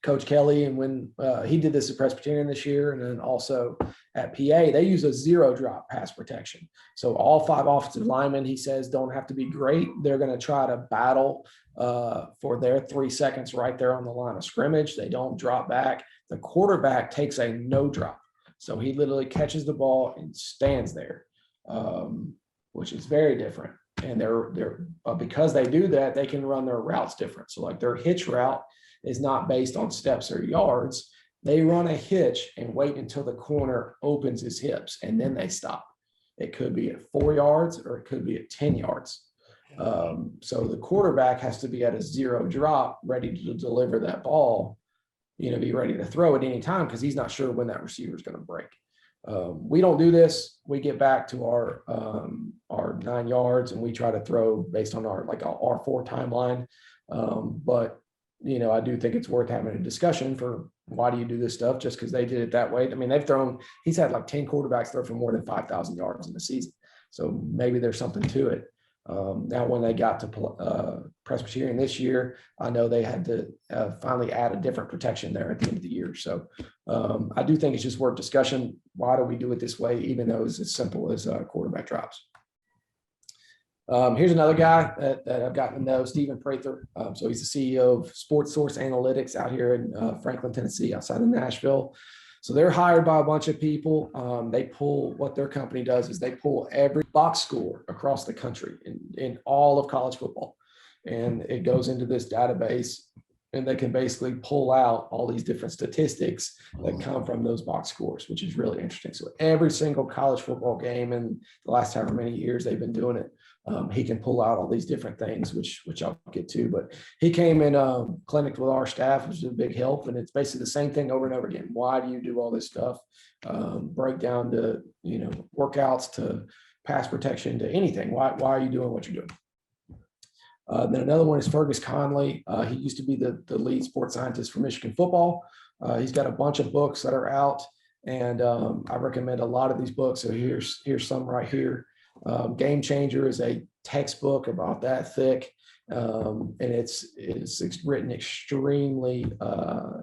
Coach Kelly, and when he did this at Presbyterian this year, and then also at PA, they use a 0 drop pass protection. So all 5 offensive linemen, he says, don't have to be great. They're going to try to battle for their 3 seconds right there on the line of scrimmage. They don't drop back. The quarterback takes a no drop. So he literally catches the ball and stands there, which is very different. And they're because they do that, they can run their routes different. So like their hitch route is not based on steps or yards. They run a hitch and wait until the corner opens his hips, and then they stop. It could be at 4 yards or it could be at 10 yards. So the quarterback has to be at a 0 drop, ready to deliver that ball, you know, be ready to throw at any time because he's not sure when that receiver is going to break. We don't do this. We get back to our 9 yards and we try to throw based on our R4 timeline. But you know, I do think it's worth having a discussion for why do you do this stuff just because they did it that way. I mean, he's had like 10 quarterbacks throw for more than 5,000 yards in the season. So maybe there's something to it. Now, when they got to Presbyterian this year, I know they had to finally add a different protection there at the end of the year. So I do think it's just worth discussion. Why do we do it this way, even though it's as simple as quarterback drops? Here's another guy that I've gotten to know, Stephen Prather. So he's the CEO of Sports Source Analytics out here in Franklin, Tennessee, outside of Nashville. So they're hired by a bunch of people. What their company does is they pull every box score across the country in all of college football. and it goes into this database, and they can basically pull out all these different statistics that come from those box scores, which is really interesting. So every single college football game in the last however many years they've been doing it, he can pull out all these different things, which I'll get to. But he came in clinic with our staff, which is a big help. And it's basically the same thing over and over again. Why do you do all this stuff? Break down to, workouts, to pass protection, to anything. Why are you doing what you're doing? Then another one is Fergus Conley. He used to be the lead sports scientist for Michigan football. He's got a bunch of books that are out, and I recommend a lot of these books. So here's some right here. Game Changer is a textbook about that thick, and it's written extremely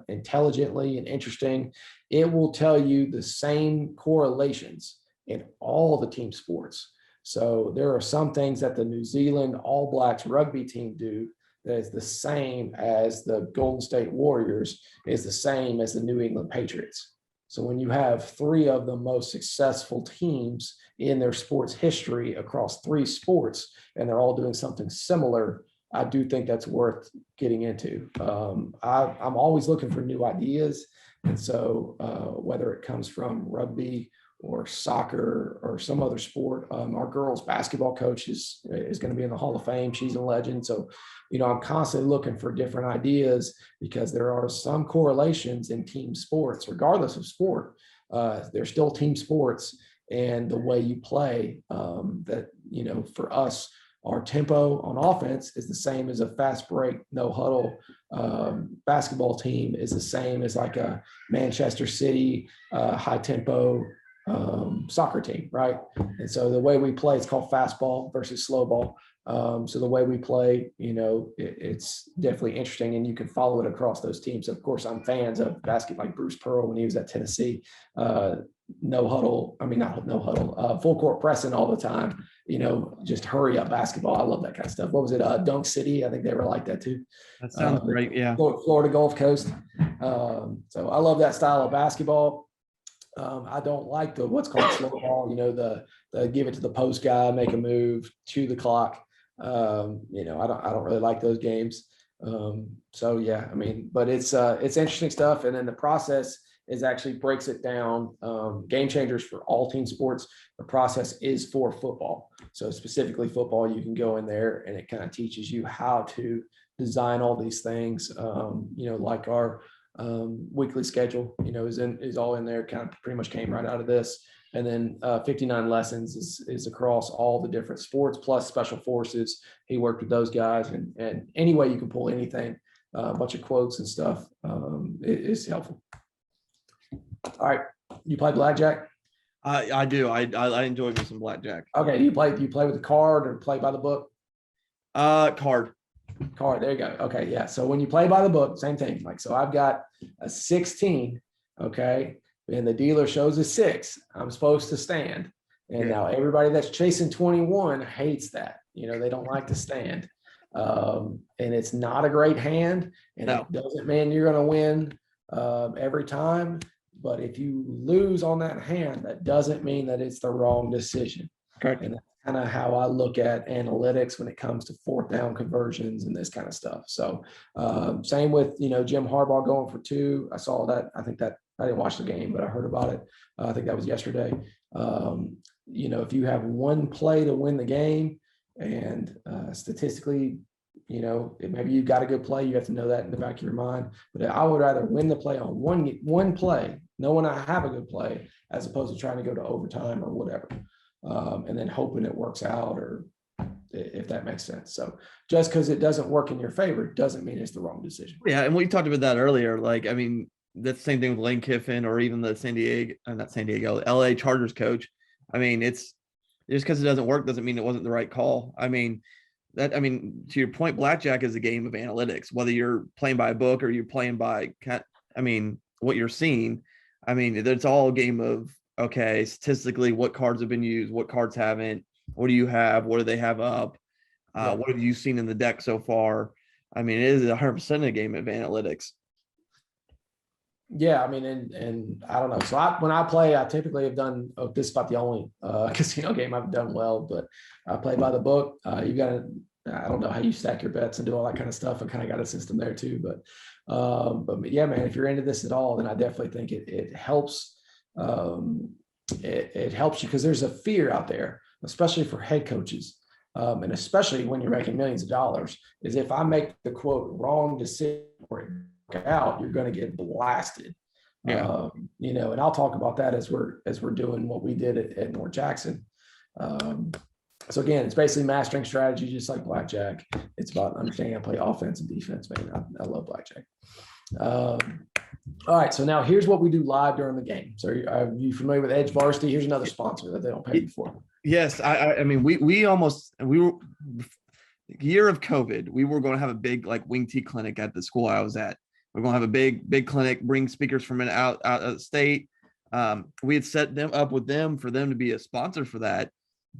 intelligently and interesting. It will tell you the same correlations in all the team sports. So there are some things that the New Zealand All Blacks rugby team do that is the same as the Golden State Warriors, is the same as the New England Patriots. So when you have three of the most successful teams in their sports history across three sports, and they're all doing something similar, I do think that's worth getting into. I'm always looking for new ideas. And so whether it comes from rugby or soccer or some other sport, our girls basketball coach is going to be in the Hall of Fame. She's a legend. So, I'm constantly looking for different ideas, because there are some correlations in team sports, regardless of sport. They're still team sports, and the way you play that, for us, our tempo on offense is the same as a fast break, no huddle basketball team is the same as like a Manchester City high tempo soccer team, right? And so the way we play, it's called fastball versus slow ball. So the way we play, it's definitely interesting, and you can follow it across those teams. Of course, I'm fans of basketball, like Bruce Pearl when he was at Tennessee, no huddle. I mean, not no huddle, full court pressing all the time, just hurry up basketball. I love that kind of stuff. What was it? Dunk City. I think they were like that too. That sounds great. Yeah. Florida Gulf Coast. So I love that style of basketball. I don't like what's called slow ball, the give it to the post guy, make a move, chew the clock. I don't really like those games. So yeah, but it's interesting stuff. And then the process is actually breaks it down. Game Changers for all team sports. The process is for football. So specifically football, you can go in there and it kind of teaches you how to design all these things. Like our weekly schedule, is all in there, kind of pretty much came right out of this. And then 59 lessons is across all the different sports plus special forces. He worked with those guys, and any way you can pull anything, a bunch of quotes and stuff, is helpful. All right. You play blackjack? I do. I enjoy me some blackjack. Okay. Do you play with a card or play by the book? Card. There you go. Okay. Yeah. So when you play by the book, same thing. So I've got a 16. Okay. And the dealer shows a 6. I'm supposed to stand. And now everybody that's chasing 21 hates that. They don't like to stand. And it's not a great hand. And it doesn't mean you're going to win every time. But if you lose on that hand, that doesn't mean that it's the wrong decision. Correct. And that's kind of how I look at analytics when it comes to 4th down conversions and this kind of stuff. So same with, Jim Harbaugh going for 2. I saw that. I think that I didn't watch the game, but I heard about it. I think that was yesterday. If you have one play to win the game, and statistically, maybe you got a good play, you have to know that in the back of your mind. But I would rather win the play on one play, knowing I have a good play, as opposed to trying to go to overtime or whatever, and then hoping it works out, or if that makes sense. So just because it doesn't work in your favor doesn't mean it's the wrong decision. Yeah, and we talked about that earlier. That's the same thing with Lane Kiffin, or even the LA Chargers coach. It's just because it doesn't work doesn't mean it wasn't the right call. To your point, blackjack is a game of analytics, whether you're playing by a book or you're playing by, what you're seeing. It's all a game of, okay, statistically, what cards have been used, what cards haven't, what do you have, what do they have up, what have you seen in the deck so far? It is 100% a game of analytics. Yeah, and I don't know. So when I play, I typically have done. This is about the only casino game I've done well, but I play by the book. You got to I don't know how you stack your bets and do all that kind of stuff. I kind of got a system there too, but yeah, man, if you're into this at all, then I definitely think it helps. It helps you because there's a fear out there, especially for head coaches. And especially when you're making millions of dollars, is if I make the quote wrong decision or it work out, you're going to get blasted. Yeah. You know, and I'll talk about that as we're doing what we did at North Jackson. So again, it's basically mastering strategy, just like blackjack. It's about understanding how to play offense and defense, man. I love blackjack. All right, so now here's what we do live during the game. So are you familiar with Edjvarsity? Here's another sponsor that they don't pay me for. Yes, I mean we were year of COVID. We were going to have a big like wing tee clinic at the school I was at. We're going to have a big clinic, bring speakers from out of state. We had set them up with them for them to be a sponsor for that.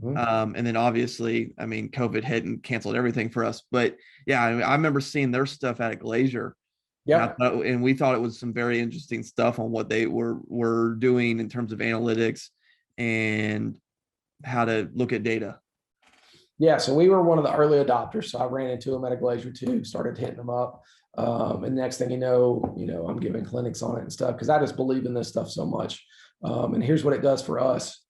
And then obviously, I mean, COVID hit and canceled everything for us. But yeah, I mean, I remember seeing their stuff at Glacier. Yeah. And we thought it was some very interesting stuff on what they were doing in terms of analytics and how to look at data. Yeah, so we were one of the early adopters. So I ran into them at a Glacier too, started hitting them up. And next thing you know, I'm giving clinics on it and stuff because I just believe in this stuff so much. And here's what it does for us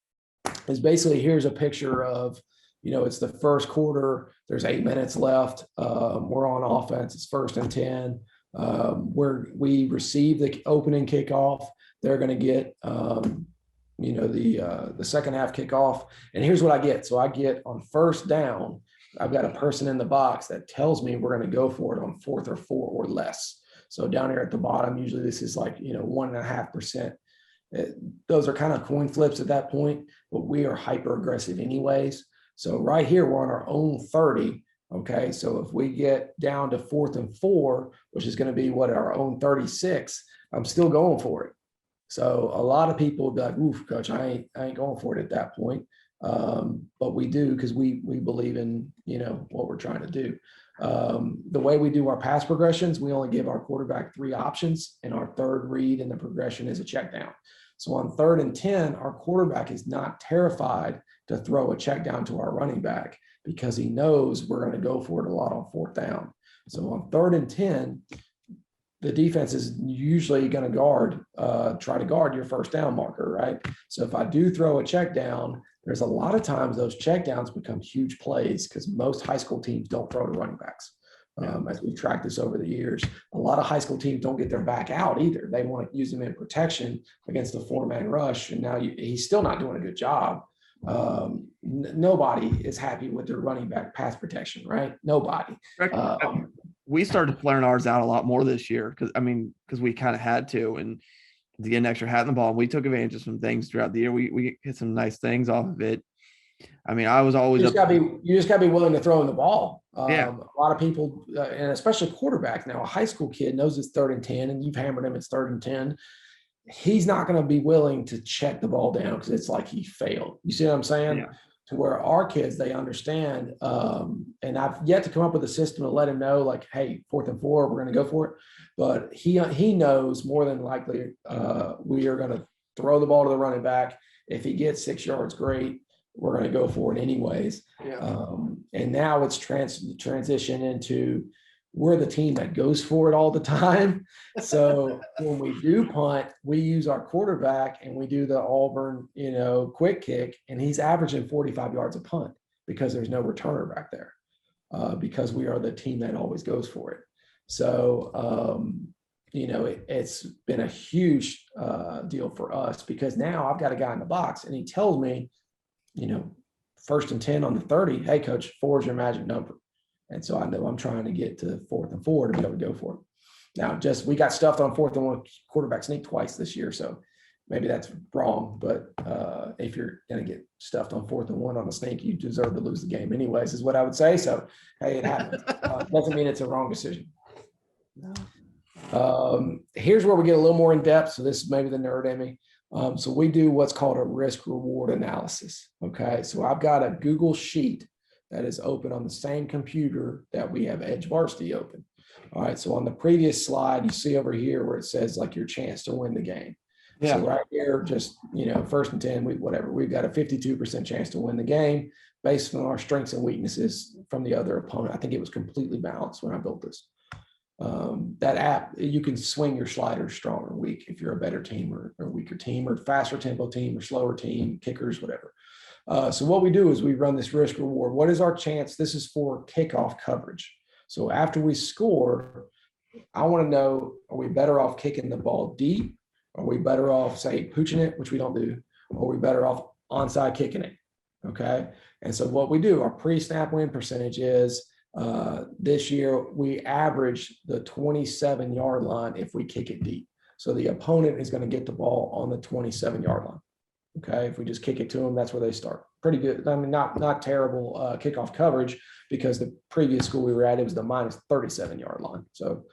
is basically here's a picture of, it's the first quarter. There's 8 minutes left. We're on offense. It's 1st and 10. We receive the opening kickoff. They're going to get, the second half kickoff. And here's what I get. So I get on 1st down, I've got a person in the box that tells me we're going to go for it on 4th or 4 or less. So down here at the bottom, usually this is like, 1.5%. Those are kind of coin flips at that point, but we are hyper aggressive anyways. So right here, we're on our own 30. Okay. So if we get down to 4th and 4, which is going to be our own 36, I'm still going for it. So a lot of people will be like, oof, coach, I ain't going for it at that point. But we do, because we believe in, what we're trying to do. The way we do our pass progressions, we only give our quarterback 3 options, and our 3rd read in the progression is a check down. So on 3rd and 10, our quarterback is not terrified to throw a check down to our running back because he knows we're going to go for it a lot on 4th down. So on 3rd and 10, the defense is usually going to try to guard your 1st down marker, right? So if I do throw a check down, there's a lot of times those check downs become huge plays because most high school teams don't throw to running backs. As we've tracked this over the years, a lot of high school teams don't get their back out either. They want to use them in protection against the 4-man rush. And now he's still not doing a good job. Nobody is happy with their running back pass protection, right? Nobody. We started flaring ours out a lot more this year because we kind of had to, and to get an extra hat in the ball. And we took advantage of some things throughout the year. We hit some nice things off of it. I mean, I was always you just got to be willing to throw in the ball. Yeah. A lot of people, and especially quarterback now, a high school kid knows it's 3rd and 10, and you've hammered him. It's 3rd and 10. He's not going to be willing to check the ball down because it's like he failed. You see what I'm saying? Yeah. To where our kids, they understand. And I've yet to come up with a system to let him know, like, hey, 4th and 4, we're going to go for it. But he knows more than likely we are going to throw the ball to the running back. If he gets 6 yards, great. We're going to go for it anyways. Yeah. And now it's transition into we're the team that goes for it all the time. So when we do punt, we use our quarterback and we do the Auburn, quick kick, and he's averaging 45 yards a punt because there's no returner back there because we are the team that always goes for it. So, it's been a huge deal for us because now I've got a guy in the box and he tells me, 1st and 10 on the 30, hey, coach, 4 is your magic number. And so I know I'm trying to get to 4th and 4 to be able to go for it. Now, we got stuffed on 4th and 1 quarterback sneak twice this year. So maybe that's wrong. But if you're going to get stuffed on 4th and 1 on a sneak, you deserve to lose the game anyways, is what I would say. So, hey, it happens. Doesn't mean it's a wrong decision. Here's where we get a little more in depth. So this is maybe the nerd in me. So we do what's called a risk reward analysis. Okay. So I've got a Google sheet that is open on the same computer that we have Edjvarsity open. All right. So on the previous slide, you see over here where it says like your chance to win the game. Yeah. So right here, just, 1st and 10, we've got a 52% chance to win the game. based on our strengths and weaknesses from the other opponent. I think it was completely balanced when I built this. That app, you can swing your sliders strong or weak if you're a better team or a weaker team or faster tempo team or slower team, kickers, whatever. So what we do is we run this risk reward. What is our chance? This is for kickoff coverage. So after we score, I want to know, are we better off kicking the ball deep? Are we better off, say, pooching it, which we don't do? Or are we better off onside kicking it? Okay. And so what we do, our pre-snap win percentage is this year we average the 27-yard line if we kick it deep. So the opponent is going to get the ball on the 27-yard line. Okay. If we just kick it to them, that's where they start. Pretty good. I mean, not terrible kickoff coverage, because the previous school we were at, it was the minus 37-yard line. So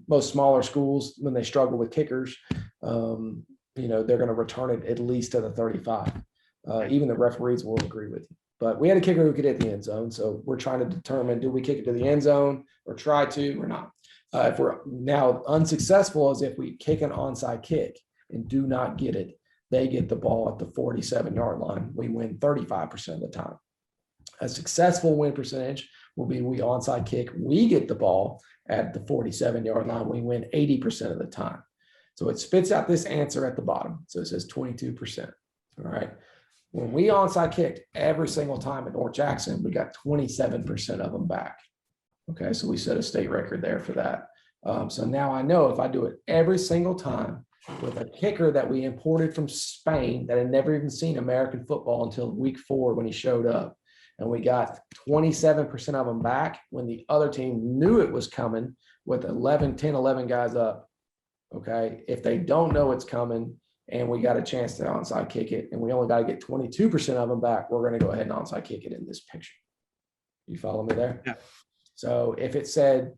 most smaller schools, when they struggle with kickers, they're going to return it at least to the 35. Even the referees will agree with you. But we had a kicker who could hit the end zone. So we're trying to determine, do we kick it to the end zone or try to or not? If we're now unsuccessful, as if we kick an onside kick and do not get it, they get the ball at the 47-yard line. We win 35% of the time. A successful win percentage will be we onside kick, we get the ball at the 47-yard line. We win 80% of the time. So it spits out this answer at the bottom. So it says 22%. All right. When we onside kicked every single time at North Jackson, we got 27% of them back. Okay. So we set a state record there for that. So now I know if I do it every single time with a kicker that we imported from Spain that had never even seen American football until week 4 when he showed up, and we got 27% of them back when the other team knew it was coming with 11 guys up. Okay. If they don't know it's coming and we got a chance to onside kick it and we only got to get 22% of them back, we're going to go ahead and onside kick it in this picture. You follow me there? Yeah. So if it said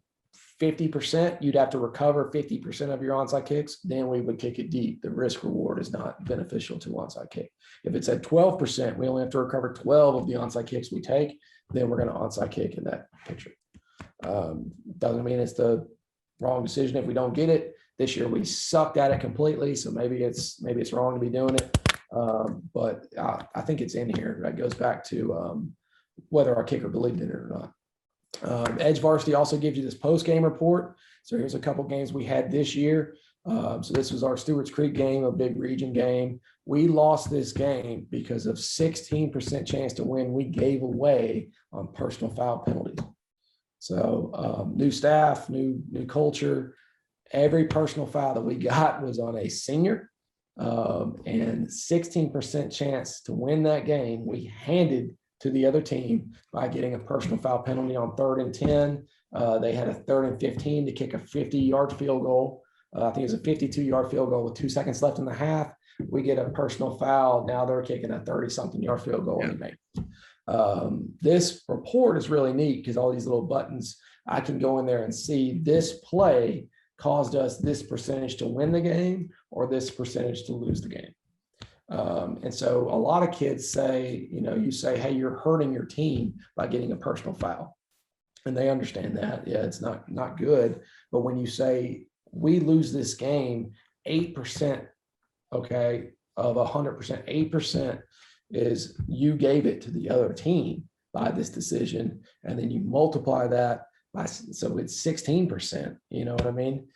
50%, you'd have to recover 50% of your onside kicks, then we would kick it deep. The risk reward is not beneficial to onside kick. If it said 12%, we only have to recover 12 of the onside kicks we take, then we're going to onside kick in that picture. Doesn't mean it's the wrong decision if we don't get it. This year we sucked at it completely, so maybe it's wrong to be doing it. But I think it's in here. That goes back to whether our kicker believed in it or not. Edjvarsity also gives you this post-game report. So here's a couple games we had this year. So this was our Stewart's Creek game, a big region game. We lost this game because of 16% chance to win we gave away on personal foul penalties. So new staff, new culture. Every personal foul that we got was on a senior, and 16% chance to win that game we handed to the other team by getting a personal foul penalty on 3rd and 10. They had a 3rd and 15 to kick a 50-yard field goal. I think it was a 52-yard field goal with 2 seconds left in the half. We get a personal foul. Now they're kicking a 30-something yard field goal. Yeah. This report is really neat because all these little buttons, I can go in there and see this play caused us this percentage to win the game or this percentage to lose the game. And so a lot of kids say, you say, hey, you're hurting your team by getting a personal foul. And they understand that. Yeah, it's not good. But when you say we lose this game, 8%, okay, of 100%, 8% is you gave it to the other team by this decision. And then you multiply that by, so it's 16%, you know what I mean?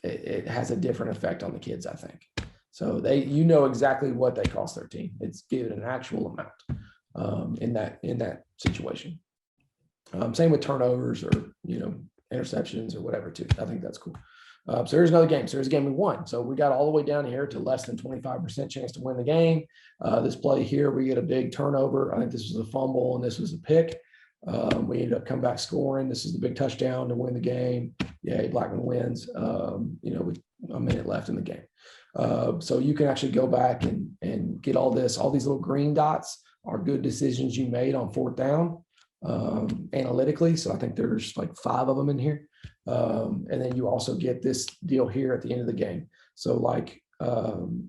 It has a different effect on the kids, I think. So exactly what they cost their team. It's given an actual amount in that situation. Same with turnovers or interceptions or whatever too. I think that's cool. So here's another game. So here's a game we won. So we got all the way down here to less than 25% chance to win the game. This play here, we get a big turnover. I think this was a fumble and this was a pick. We ended up coming back scoring. This is the big touchdown to win the game. Yay, Blackman wins, with a minute left in the game. So you can actually go back and get all these little green dots are good decisions you made on 4th down analytically. So I think there's like 5 of them in here. And then you also get this deal here at the end of the game. So like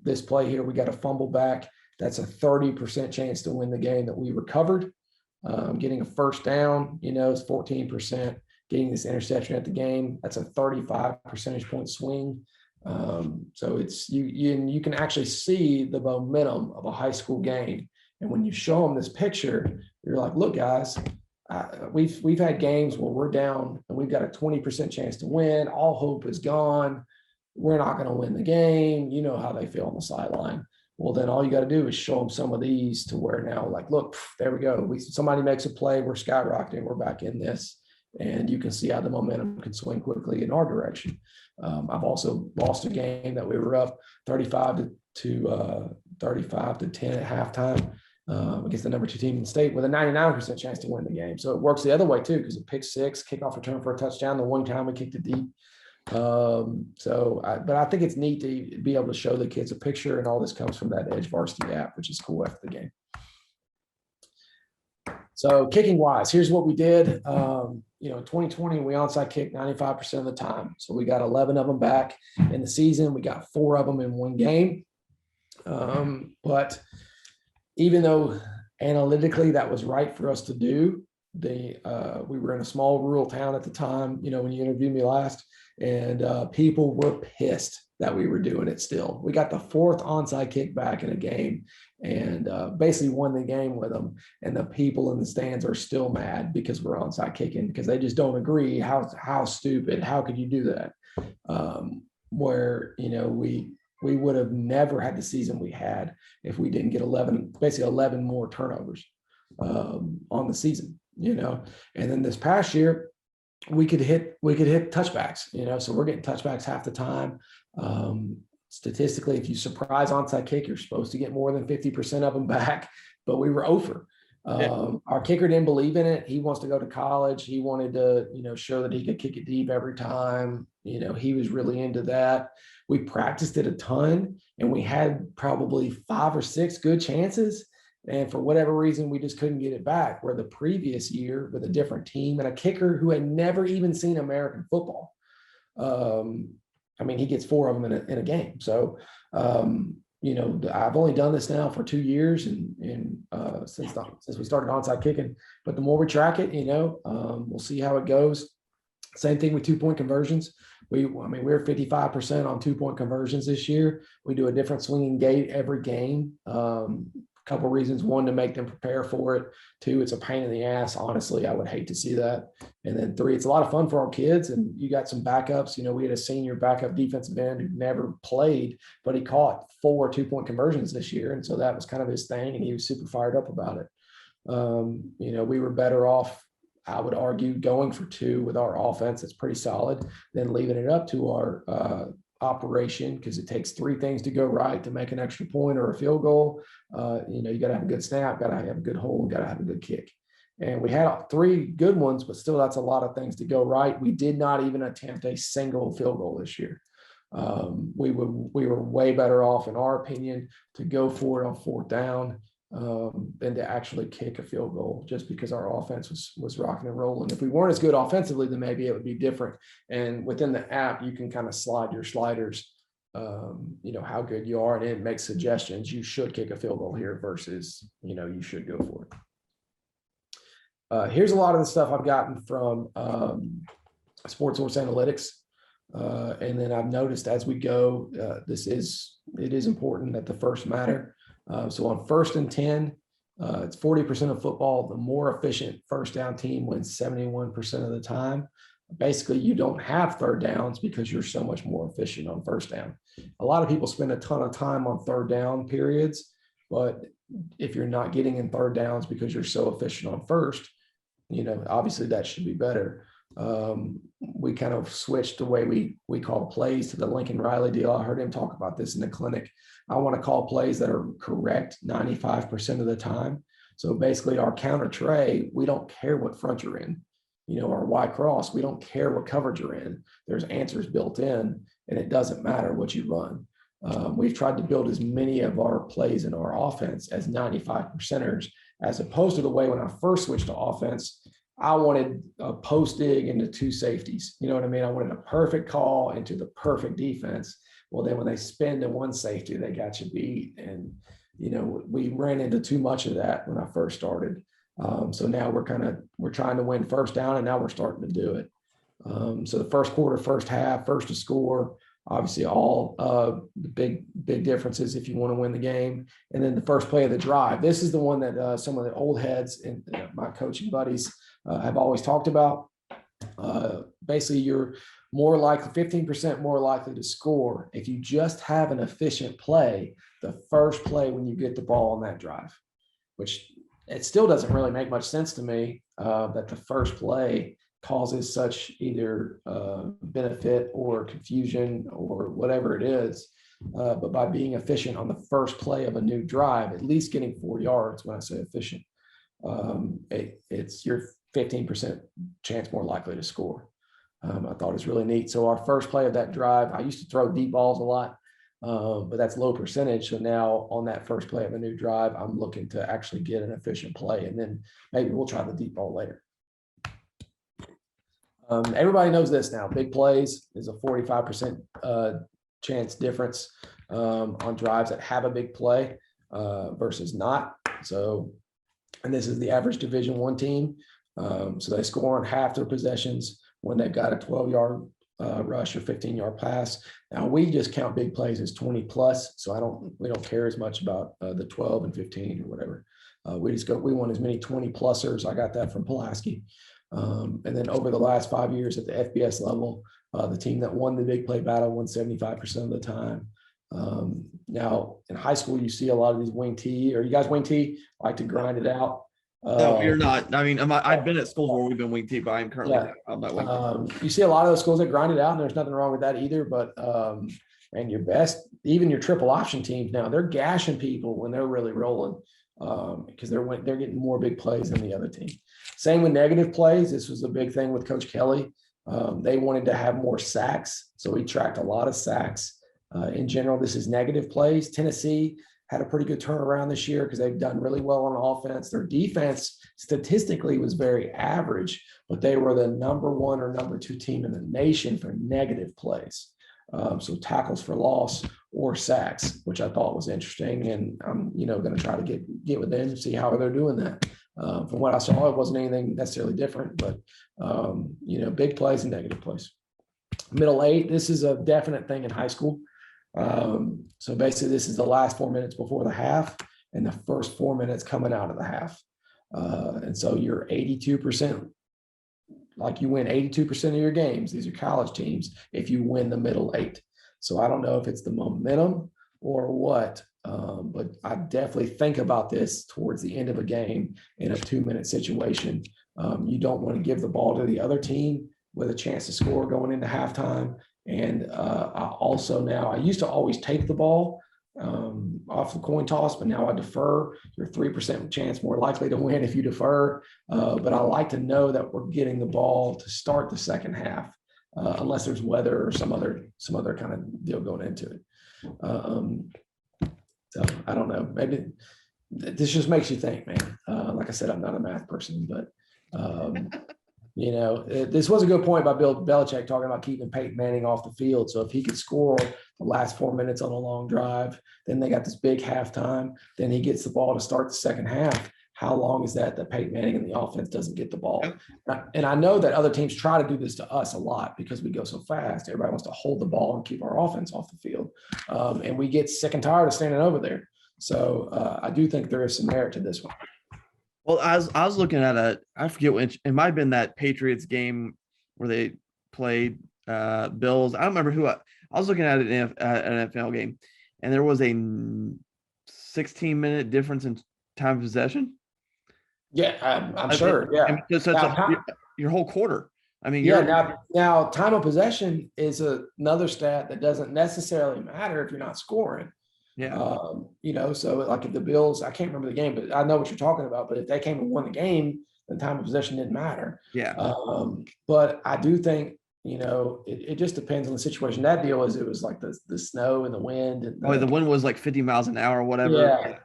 this play here, we got a fumble back. That's a 30% chance to win the game that we recovered. Getting a first down, is 14%. Getting this interception at the game, that's a 35 percentage point swing. So it's you can actually see the momentum of a high school game And when you show them this picture, you're like, look, guys, we've had games where we're down and we've got a 20% chance to win. All hope is gone. We're not going to win the game. You know how they feel on the sideline. Well, then all you got to do is show them some of these to where now, like, look, there we go. Somebody makes a play, we're skyrocketing, we're back in this. And you can see how the momentum can swing quickly in our direction. I've also lost a game that we were up 35 to 10 at halftime against the number 2 team in the state with a 99% chance to win the game. So it works the other way too, because it pick six, kickoff return for a touchdown. The one time we kicked it deep. But I think it's neat to be able to show the kids a picture, and all this comes from that Edjvarsity app, which is cool after the game. So kicking wise, here's what we did. In 2020, we onside kicked 95% of the time. So we got 11 of them back in the season. We got 4 of them in one game. But even though analytically that was right for us to do, we were in a small rural town at the time, when you interviewed me last, and people were pissed that we were doing it still. We got the 4th onside kick back in a game and basically won the game with them. And the people in the stands are still mad because we're onside kicking, because they just don't agree. How stupid, how could you do that? We would have never had the season we had if we didn't get 11 more turnovers on the season, And then this past year, we could hit touchbacks, so we're getting touchbacks half the time. Statistically, if you surprise onside kick, you're supposed to get more than 50% of them back, but we were over. Our kicker didn't believe in it. He wants to go to college. He wanted to, show that he could kick it deep every time. He was really into that. We practiced it a ton, and we had probably 5 or 6 good chances. And for whatever reason, we just couldn't get it back. Where the previous year with a different team and a kicker who had never even seen American football, he gets 4 of them in a game. So, I've only done this now for 2 years, and since we started onside kicking. But the more we track it, we'll see how it goes. Same thing with 2-point conversions. We're 55% on 2-point conversions this year. We do a different swinging gate every game. Couple reasons: 1, to make them prepare for it; 2, it's a pain in the ass. Honestly, I would hate to see that. And then 3, it's a lot of fun for our kids. And you got some backups. We had a senior backup defensive end who never played, but he caught 4 2-point conversions this year, and so that was kind of his thing, and he was super fired up about it. We were better off, I would argue, going for 2 with our offense that's pretty solid than leaving it up to our operation, because it takes 3 things to go right to make an extra point or a field goal. You got to have a good snap, got to have a good hold, got to have a good kick. And we had 3 good ones, but still that's a lot of things to go right. We did not even attempt a single field goal this year. We were way better off, in our opinion, to go for it on 4th down than to actually kick a field goal, just because our offense was rocking and rolling. If we weren't as good offensively, then maybe it would be different. And within the app, you can kind of slide your sliders, how good you are, and it makes suggestions. You should kick a field goal here versus, you should go for it. Here's a lot of the stuff I've gotten from Sports Source Analytics. And then I've noticed as we go, it is important that the first matter. So on 1st and 10, it's 40% of football. The more efficient first down team wins 71% of the time. Basically, you don't have 3rd downs because you're so much more efficient on 1st down. A lot of people spend a ton of time on 3rd down periods, but if you're not getting in 3rd downs because you're so efficient on 1st, obviously that should be better. We kind of switched the way we call plays to the Lincoln Riley deal. I heard him talk about this in the clinic. I want to call plays that are correct 95% of the time. So basically our counter tray, we don't care what front you're in. Our Y cross, we don't care what coverage you're in. There's answers built in, and it doesn't matter what you run. We've tried to build as many of our plays in our offense as 95%ers, as opposed to the way when I first switched to offense, I wanted a post dig into 2 safeties. You know what I mean? I wanted a perfect call into the perfect defense. Well, then when they spin to 1 safety, they got you beat. And, we ran into too much of that when I first started. So now we're trying to win 1st down, and now we're starting to do it. So the 1st quarter, 1st half, first to score, Obviously, all the big differences if you want to win the game. And then the first play of the drive. This is the one that some of the old heads and my coaching buddies have always talked about. Basically, you're more likely, 15% more likely to score if you just have an efficient play the first play when you get the ball on that drive, which it still doesn't really make much sense to me that the first play causes such either benefit or confusion or whatever it is. But by being efficient on the first play of a new drive, at least getting 4 yards, when I say efficient, it's your 15% chance more likely to score. I thought it was really neat. So our first play of that drive, I used to throw deep balls a lot, but that's low percentage. So now on that first play of a new drive, I'm looking to actually get an efficient play, and then maybe we'll try the deep ball later. Everybody knows this now. Big plays is a 45% chance difference on drives that have a big play versus not. So, and this is the average Division I team. So they score on half their possessions when they've got a 12-yard rush or 15-yard pass. Now we just count big plays as 20 plus. So we don't care as much about the 12 and 15 or whatever. We want as many 20 plusers. I got that from Pulaski. And then over the last 5 years at the FBS level, the team that won the big play battle won 75% of the time. Now in high school, you see a lot of these wing T, or you guys wing T, like to grind it out. No, you're not. I mean, I've been at schools where we've been wing T, but I'm currently not wing T. You see a lot of those schools that grind it out, and there's nothing wrong with that either. But and your best, even your triple option teams now, they're gashing people when they're really rolling because they're getting more big plays than the other team. Same with negative plays. This was a big thing with Coach Kelly. They wanted to have more sacks, so he tracked a lot of sacks. In general, this is negative plays. Tennessee had a pretty good turnaround this year because they've done really well on offense. Their defense statistically was very average, but they were the number 1 or number 2 team in the nation for negative plays. So tackles for loss or sacks, which I thought was interesting. And I'm, going to try to get with them and see how they're doing that. From what I saw, it wasn't anything necessarily different, but, big plays and negative plays. Middle 8, this is a definite thing in high school. So basically this is the last 4 minutes before the half and the first 4 minutes coming out of the half. And so you're 82%, like you win 82% of your games. These are college teams if you win the middle 8. So I don't know if it's the momentum or what, but I definitely think about this towards the end of a game in a 2-minute situation. You don't want to give the ball to the other team with a chance to score going into halftime. And I used to always take the ball off the coin toss, but now I defer. You're 3% chance more likely to win if you defer. But I like to know that we're getting the ball to start the second half, unless there's weather or some other kind of deal going into it. So I don't know. Maybe this just makes you think, man. Like I said, I'm not a math person, but this was a good point by Bill Belichick talking about keeping Peyton Manning off the field. So if he could score the last 4 minutes on a long drive, then they got this big halftime, then he gets the ball to start the second half. How long is that Peyton Manning and the offense doesn't get the ball? And I know that other teams try to do this to us a lot because we go so fast. Everybody wants to hold the ball and keep our offense off the field. And we get sick and tired of standing over there. So I do think there is some merit to this one. Well, I was looking at I forget which, it might have been that Patriots game where they played Bills. I don't remember who I was looking at an NFL game, and there was a 16-minute difference in time of possession. Yeah, I'm sure. Yeah. So it's your whole quarter. I mean, now time of possession is another stat that doesn't necessarily matter if you're not scoring. Yeah. So like if the Bills, I can't remember the game, but I know what you're talking about. But if they came and won the game, the time of possession didn't matter. Yeah. But I do think, it just depends on the situation. That deal it was like the snow and the wind. And the wind was like 50 miles an hour or whatever.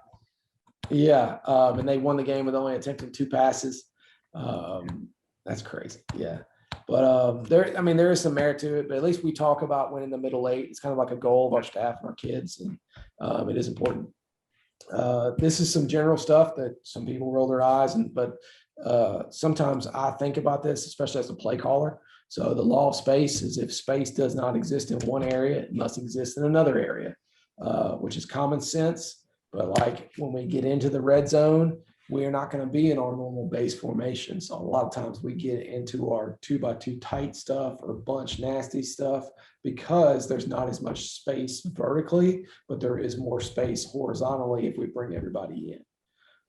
Yeah. And they won the game with only attempting 2 passes. That's crazy. Yeah. But there is some merit to it, but at least we talk about winning the middle 8. It's kind of like a goal of our staff and our kids, and it is important. This is some general stuff that some people roll their eyes, but sometimes I think about this, especially as a play caller. So the law of space is if space does not exist in one area, it must exist in another area, which is common sense. But like when we get into the red zone, we are not going to be in our normal base formation. So a lot of times we get into our 2x2 tight stuff or bunch nasty stuff because there's not as much space vertically, but there is more space horizontally if we bring everybody in.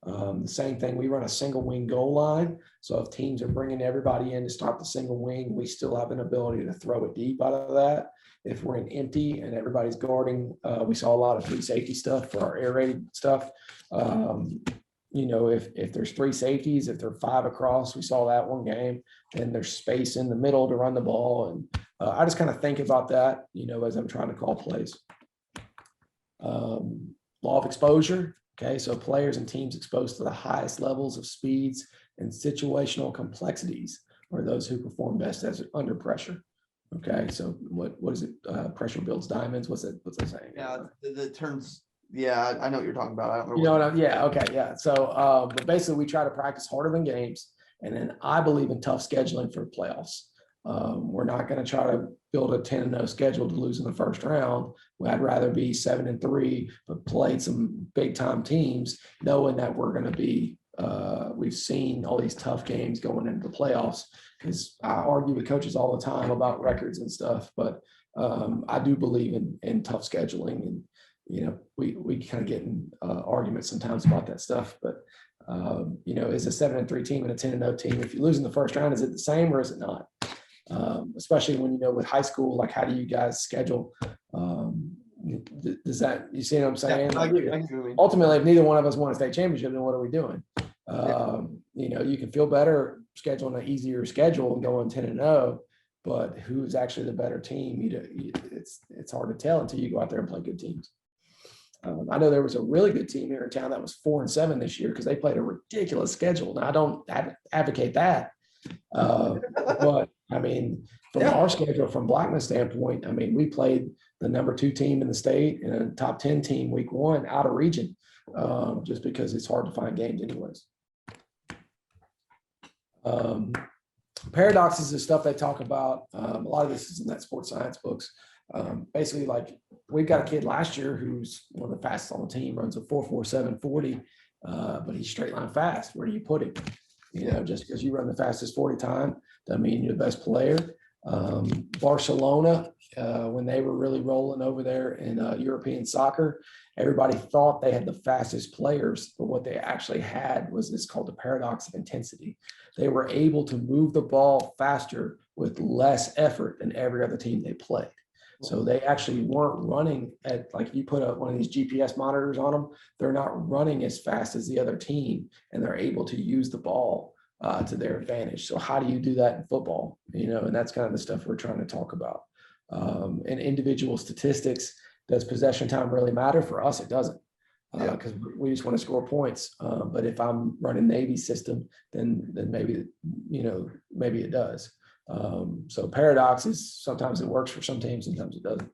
The same thing, we run a single wing goal line. So if teams are bringing everybody in to start the single wing, we still have an ability to throw it deep out of that. If we're in empty and everybody's guarding, we saw a lot of free safety stuff for our air raid stuff. If there's 3 safeties, if they're 5 across, we saw that one game, and there's space in the middle to run the ball. And I just kind of think about that, as I'm trying to call plays. Law of exposure. Okay, so players and teams exposed to the highest levels of speeds and situational complexities are those who perform best as under pressure. Okay, so what is it? Pressure builds diamonds. What's that saying? Yeah, the terms. Yeah, I know what you're talking about. I don't know. Yeah. Okay. Yeah. So, but basically, we try to practice harder than games, and then I believe in tough scheduling for playoffs. We're not going to try to build a 10-0 schedule to lose in the first round. I'd rather be 7-3, but play some big time teams, knowing that we're going to be. We've seen all these tough games going into the playoffs, because I argue with coaches all the time about records and stuff. But I do believe in tough scheduling, and we kind of get in arguments sometimes about that stuff. But is a 7-3 team and a 10-0 team, if you lose in the first round, is it the same or is it not? Especially when, with high school, like how do you guys schedule? Does that, you see what I'm saying? Yeah, I ultimately, if neither one of us won a state championship, then what are we doing? You can feel better scheduling an easier schedule and going 10-0, but who's actually the better team? It's hard to tell until you go out there and play good teams. I know there was a really good team here in town that was 4-7 this year because they played a ridiculous schedule. Now, I don't advocate that. But I mean, from our schedule, from Blackman's standpoint, I mean, we played the number 2 team in the state and a top 10 team week 1 out of region, just because it's hard to find games anyways. Paradoxes is stuff they talk about. A lot of this is in that sports science books. Basically, like we've got a kid last year who's one of the fastest on the team, runs a 4.47 40, but he's straight line fast. Where do you put him? Just because you run the fastest 40 time doesn't mean you're the best player. Barcelona, when they were really rolling over there in European soccer, everybody thought they had the fastest players, but what they actually had was this called the paradox of intensity. They were able to move the ball faster with less effort than every other team they played. So they actually weren't running at, like, you put one of these GPS monitors on them, they're not running as fast as the other team, and they're able to use the ball to their advantage. So how do you do that in football? And that's kind of the stuff we're trying to talk about. And individual statistics, does possession time really matter? For us, it doesn't, because we just want to score points. But if I'm running Navy system, then maybe, maybe it does. So paradox is sometimes it works for some teams, sometimes it doesn't.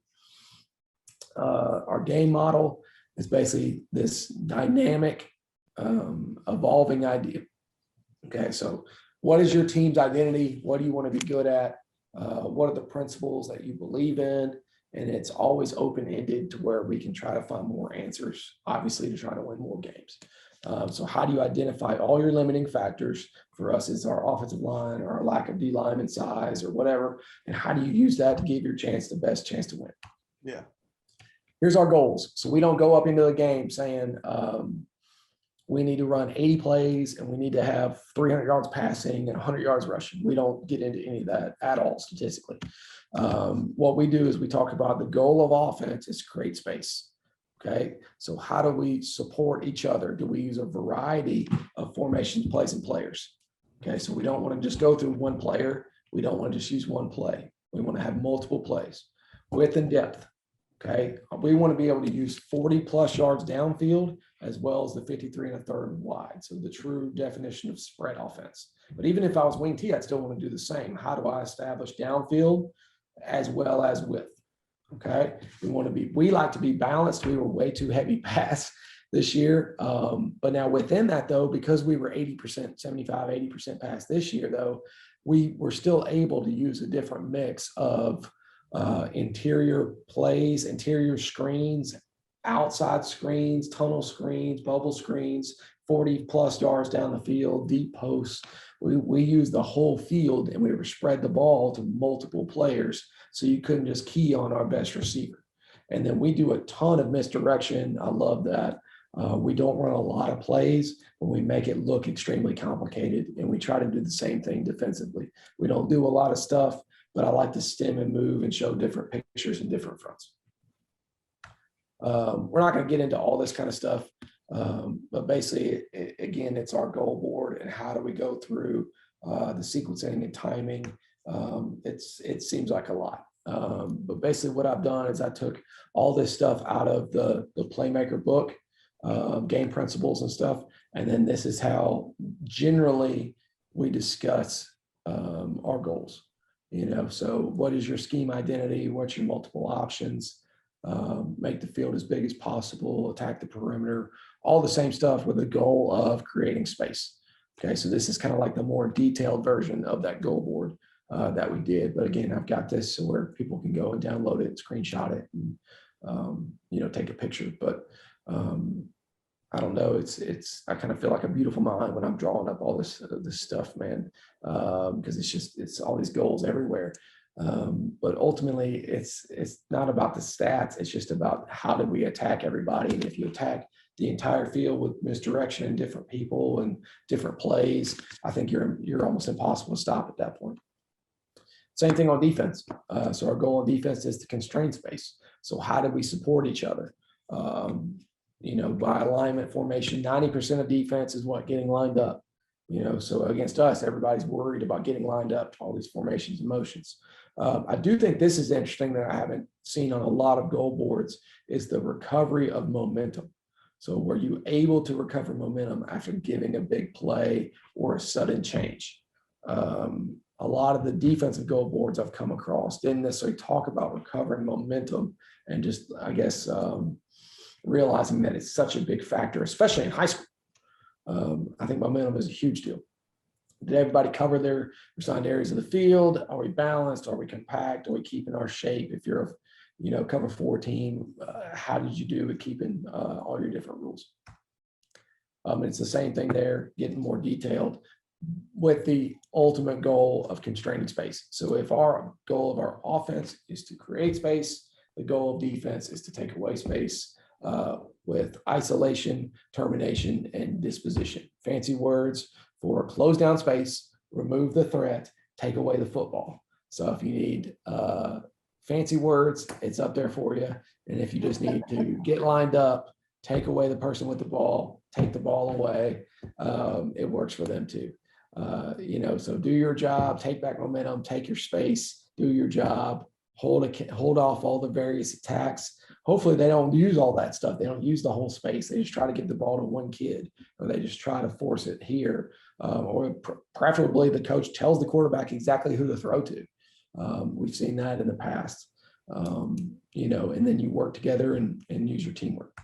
Our game model is basically this dynamic, evolving idea. Okay, so what is your team's identity? What do you want to be good at? What are the principles that you believe in? And it's always open-ended to where we can try to find more answers, obviously, to try to win more games. So how do you identify all your limiting factors? For us, is our offensive line or our lack of D lineman size or whatever. And how do you use that to give your chance the best chance to win? Yeah. Here's our goals. So we don't go up into the game saying we need to run 80 plays and we need to have 300 yards passing and 100 yards rushing. We don't get into any of that at all statistically. What we do is we talk about the goal of offense is create space. Okay, so how do we support each other? Do we use a variety of formations, plays, and players? Okay, so we don't want to just go through one player. We don't want to just use one play. We want to have multiple plays, width and depth. Okay, we want to be able to use 40+ yards downfield as well as the 53 1/3 wide. So the true definition of spread offense. But even if I was wing T, I'd still want to do the same. How do I establish downfield as well as width? Okay, we like to be balanced. We were way too heavy pass this year. But now within that though, because we were 80%, 75, 80% pass this year though, we were still able to use a different mix of interior plays, interior screens, outside screens, tunnel screens, bubble screens, 40+ yards down the field, deep posts. We used the whole field, and we were spread the ball to multiple players, so you couldn't just key on our best receiver. And then we do a ton of misdirection. I love that. We don't run a lot of plays, but we make it look extremely complicated, and we try to do the same thing defensively. We don't do a lot of stuff, but I like to stem and move and show different pictures and different fronts. We're not going to get into all this kind of stuff, but basically, again, it's our goal board and how do we go through the sequencing and timing. It seems like a lot. But basically what I've done is I took all this stuff out of the Playmaker book, game principles and stuff. And then this is how generally we discuss our goals. So what is your scheme identity? What's your multiple options? Make the field as big as possible, attack the perimeter, all the same stuff with the goal of creating space. Okay, so this is kind of like the more detailed version of that goal board that we did. But again, I've got this so where people can go and download it, screenshot it, and take a picture. But I don't know. I kind of feel like a beautiful mind when I'm drawing up all this stuff, man, because it's all these goals everywhere. But ultimately, it's not about the stats. It's just about how did we attack everybody. And if you attack the entire field with misdirection and different people and different plays, I think you're almost impossible to stop at that point. Same thing on defense. So our goal on defense is to constrain space. So how do we support each other? By alignment formation, 90% of defense is what? Getting lined up. So against us, everybody's worried about getting lined up to all these formations and motions. I do think this is interesting that I haven't seen on a lot of goal boards is the recovery of momentum. So were you able to recover momentum after giving a big play or a sudden change? A lot of the defensive goal boards I've come across didn't necessarily talk about recovering momentum and just, I guess, realizing that it's such a big factor, especially in high school. I think momentum is a huge deal. Did everybody cover their assigned areas of the field? Are we balanced? Are we compact? Are we keeping our shape? If you're a cover 4 team, how did you do with keeping all your different rules? It's the same thing there, getting more detailed with the ultimate goal of constraining space. So if our goal of our offense is to create space, the goal of defense is to take away space with isolation, termination, and disposition. Fancy words for close down space, remove the threat, take away the football. So if you need fancy words, it's up there for you. And if you just need to get lined up, take away the person with the ball, take the ball away, it works for them too. So do your job, take back momentum, take your space, do your job, hold off all the various attacks. Hopefully they don't use all that stuff. They don't use the whole space. They just try to get the ball to one kid, or they just try to force it here. Or preferably the coach tells the quarterback exactly who to throw to. We've seen that in the past, and then you work together and use your teamwork.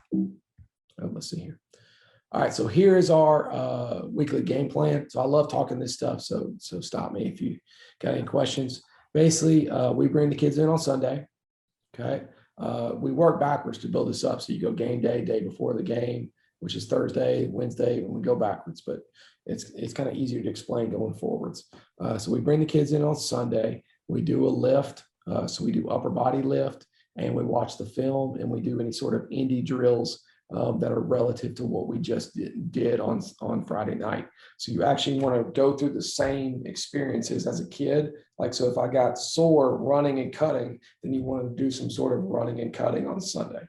Let's see here. All right, so here is our weekly game plan. So I love talking this stuff, so stop me if you got any questions. Basically, we bring the kids in on Sunday, okay? We work backwards to build this up. So you go game day before the game, which is Thursday, Wednesday, and we go backwards, but it's kind of easier to explain going forwards. So we bring the kids in on Sunday. We do a lift. So we do upper body lift, and we watch the film, and we do any sort of indie drills that are relative to what we just did on Friday night. So you actually want to go through the same experiences as a kid. Like, so if I got sore running and cutting, then you want to do some sort of running and cutting on Sunday.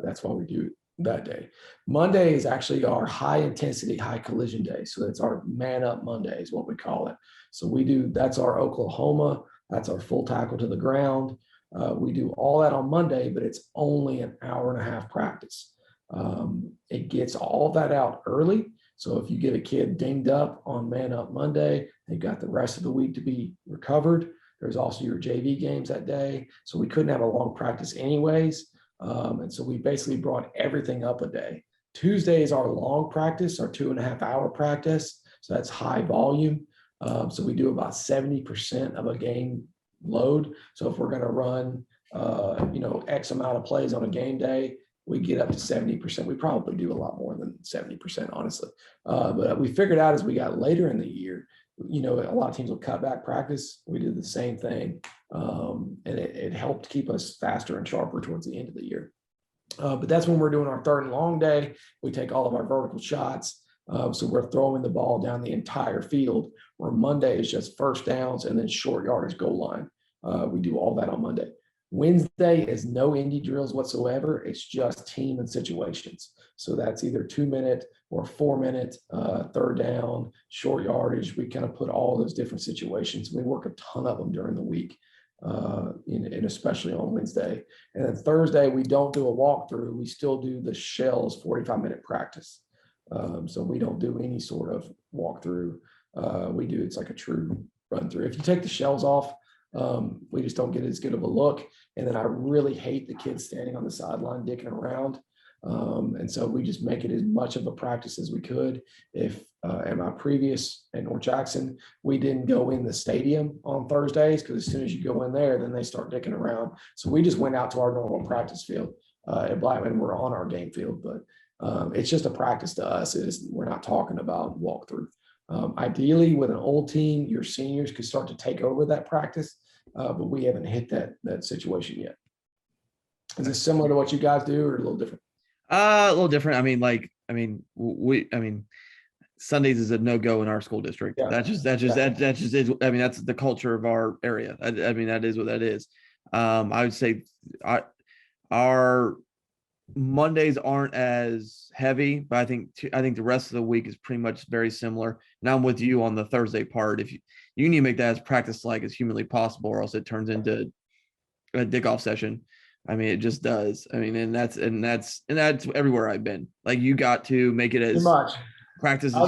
That's what we do that day. Monday is actually our high intensity, high collision day. So that's our man up Monday is what we call it. So that's our Oklahoma. That's our full tackle to the ground. We do all that on Monday, but it's only an hour and a half practice. It gets all that out early. So if you get a kid dinged up on Man Up Monday, they've got the rest of the week to be recovered. There's also your JV games that day. So we couldn't have a long practice anyways. And so we basically brought everything up a day. Tuesday is our long practice, our 2.5 hour practice. So that's high volume. So we do about 70% of a game load. So if we're going to run, X amount of plays on a game day, we get up to 70%. We probably do a lot more than 70%, honestly. But we figured out as we got later in the year, a lot of teams will cut back practice. We did the same thing. And it helped keep us faster and sharper towards the end of the year. But that's when we're doing our third and long day. We take all of our vertical shots. So we're throwing the ball down the entire field, where Monday is just first downs and then short yardage goal line. We do all that on Monday. Wednesday is no indie drills whatsoever. It's just team and situations. So that's either 2-minute or 4-minute third down, short yardage. We kind of put all those different situations. We work a ton of them during the week, and especially on Wednesday. And then Thursday, we don't do a walkthrough. We still do the shells 45-minute practice. So we don't do any sort of walkthrough. It's like a true run through. If you take the shells off, we just don't get as good of a look. And then I really hate the kids standing on the sideline dicking around. And so we just make it as much of a practice as we could. If at my previous at North Jackson, we didn't go in the stadium on Thursdays, because as soon as you go in there, then they start dicking around. So we just went out to our normal practice field. At Blackman, we're on our game field, but it's just a practice to us. We're not talking about walkthrough. Ideally, with an old team, your seniors could start to take over that practice, but we haven't hit that situation yet. Is this similar to what you guys do, or a little different? A little different. Sundays is a no-go in our school district. Yeah. That just is. That's the culture of our area. That is what that is. I would say our Mondays aren't as heavy, but I think the rest of the week is pretty much very similar. And I'm with you on the Thursday part. If you need to make that as practice-like as humanly possible, or else it turns into a dick-off session. It just does. And that's everywhere I've been. Like, you got to make it as much practice as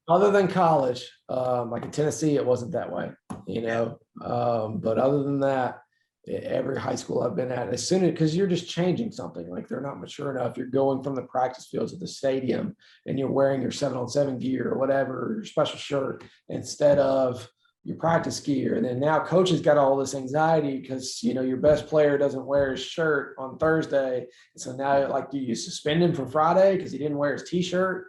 other than college, like in Tennessee, it wasn't that way, but other than that, every high school I've been at, because you're just changing something. Like, they're not mature enough. You're going from the practice field to the stadium, and you're wearing your 7-on-7 gear or whatever, your special shirt, instead of your practice gear. And then now coaches got all this anxiety because, your best player doesn't wear his shirt on Thursday. And so now, do you suspend him for Friday because he didn't wear his t-shirt?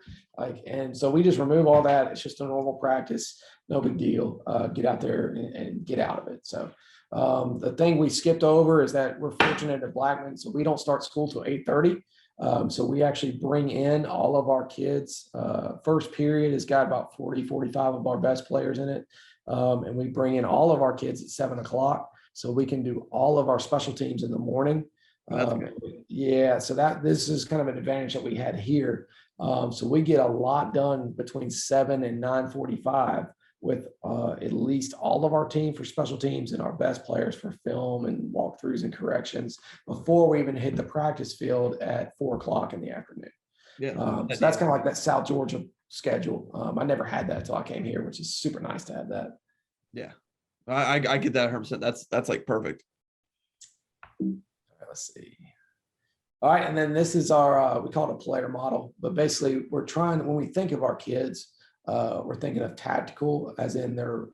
And so we just remove all that. It's just a normal practice. No big deal. Get out there and get out of it. So the thing we skipped over is that we're fortunate at Blackman, so we don't start school till 8:30. So we actually bring in all of our kids. First period has got about 40, 45 of our best players in it. And we bring in all of our kids at 7:00, so we can do all of our special teams in the morning. So this is kind of an advantage that we had here. So we get a lot done between 7 and 9:45 with at least all of our team for special teams and our best players for film and walkthroughs and corrections before we even hit the practice field at 4:00 in the afternoon. So that's kind of like that South Georgia schedule. I never had that until I came here, which is super nice to have that. Yeah, I get that 100%. That's like perfect. Let's see. All right, and then this is our we call it a player model, but basically we're trying, when we think of our kids, we're thinking of tactical as in their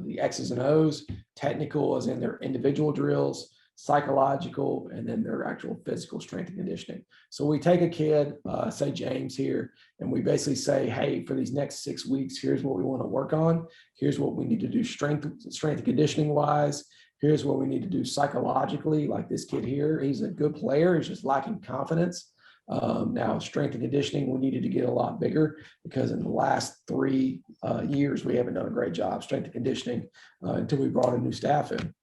the X's and O's, technical as in their individual drills, psychological, and then their actual physical strength and conditioning. So we take a kid, say James here, and we basically say, hey, for these next 6 weeks, here's what we want to work on. Here's what we need to do strength and conditioning wise. Here's what we need to do psychologically. Like this kid here, he's a good player. He's just lacking confidence. Now, strength and conditioning, we needed to get a lot bigger because in the last 3 years, we haven't done a great job strength and conditioning until we brought a new staff in.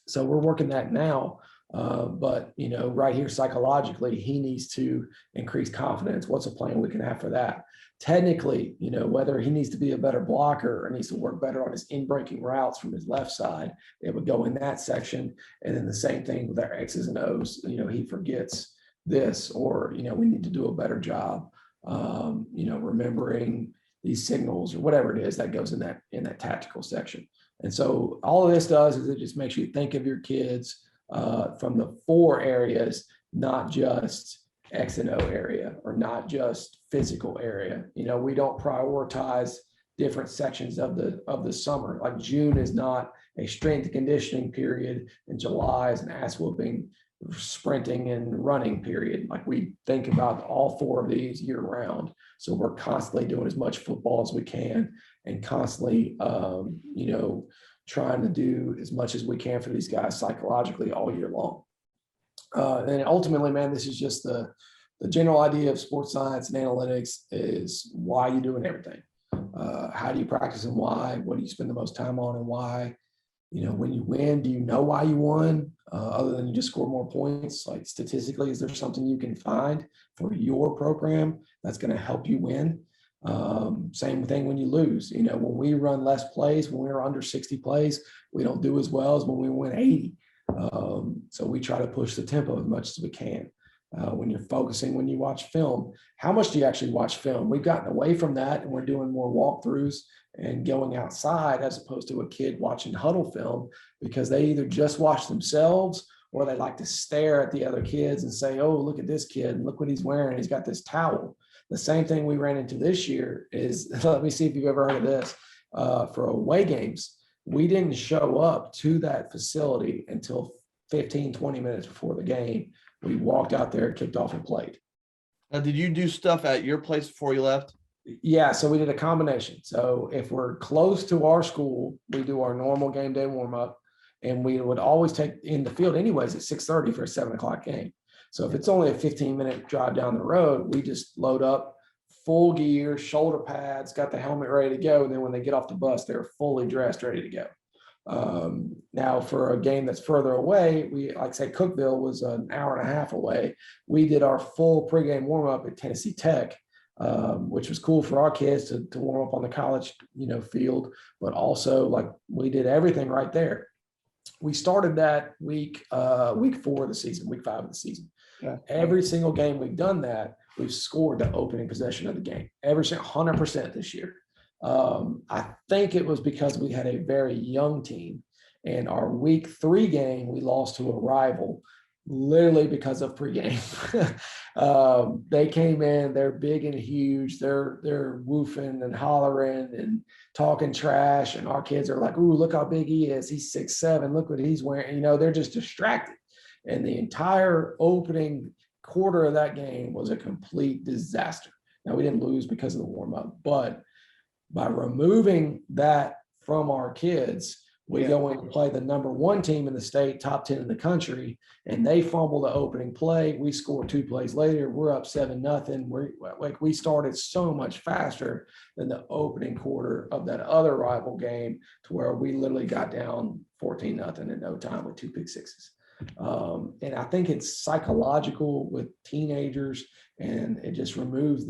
So we're working that now. But, right here, psychologically, he needs to increase confidence. What's a plan we can have for that? Technically, whether he needs to be a better blocker or needs to work better on his in-breaking routes from his left side, it would go in that section. And then the same thing with our X's and O's. He forgets this, or, we need to do a better job, remembering these signals or whatever it is that goes in that tactical section. And so all of this does is it just makes you think of your kids from the 4 areas, not just X and O area or not just physical area. We don't prioritize different sections of the summer. Like June is not a strength and conditioning period, and July is an ass whooping, sprinting and running period. Like we think about all 4 of these year round. So we're constantly doing as much football as we can and constantly, trying to do as much as we can for these guys psychologically all year long. And ultimately, man, this is just the general idea of sports science and analytics is why you're doing everything. How do you practice and why? What do you spend the most time on and why? When you win, do you know why you won? Other than you just score more points, like statistically, is there something you can find for your program that's going to help you win? Same thing when you lose. When we run less plays, when we're under 60 plays, we don't do as well as when we win 80. So we try to push the tempo as much as we can. When you're focusing, when you watch film, how much do you actually watch film? We've gotten away from that and we're doing more walkthroughs and going outside as opposed to a kid watching huddle film, because they either just watch themselves or they like to stare at the other kids and say, oh, look at this kid and look what he's wearing. He's got this towel. The same thing we ran into this year is, let me see if you've ever heard of this, for away games. We didn't show up to that facility until 15, 20 minutes before the game. We walked out there, kicked off and played. Now, did you do stuff at your place before you left? Yeah, so we did a combination. So if we're close to our school, we do our normal game day warm-up, and we would always take in the field anyways at 6:30 for a 7:00 game. So if it's only a 15-minute drive down the road, we just load up full gear, shoulder pads, got the helmet ready to go. And then when they get off the bus, they're fully dressed, ready to go. Now for a game that's further away, like say Cookeville was an hour and a half away. We did our full pregame warm-up at Tennessee Tech, which was cool for our kids to warm up on the college, field, but also like we did everything right there. We started that week 4 of the season, week 5 of the season. Yeah. Every single game we've done that, we've scored the opening possession of the game. Every single 100% this year. I think it was because we had a very young team, and our week 3 game, we lost to a rival literally because of pregame. They came in, they're big and huge. They're woofing and hollering and talking trash. And our kids are like, ooh, look how big he is. He's 6'7". Look what he's wearing. They're just distracted. And the entire opening quarter of that game was a complete disaster. Now, we didn't lose because of the warm-up, but by removing that from our kids, we go in and play the number 1 team in the state, top 10 in the country, and they fumble the opening play. We score 2 plays later. We're up 7-0. We started so much faster than the opening quarter of that other rival game, to where we literally got down 14-0 in no time with 2 pick sixes. And I think it's psychological with teenagers, and it just removes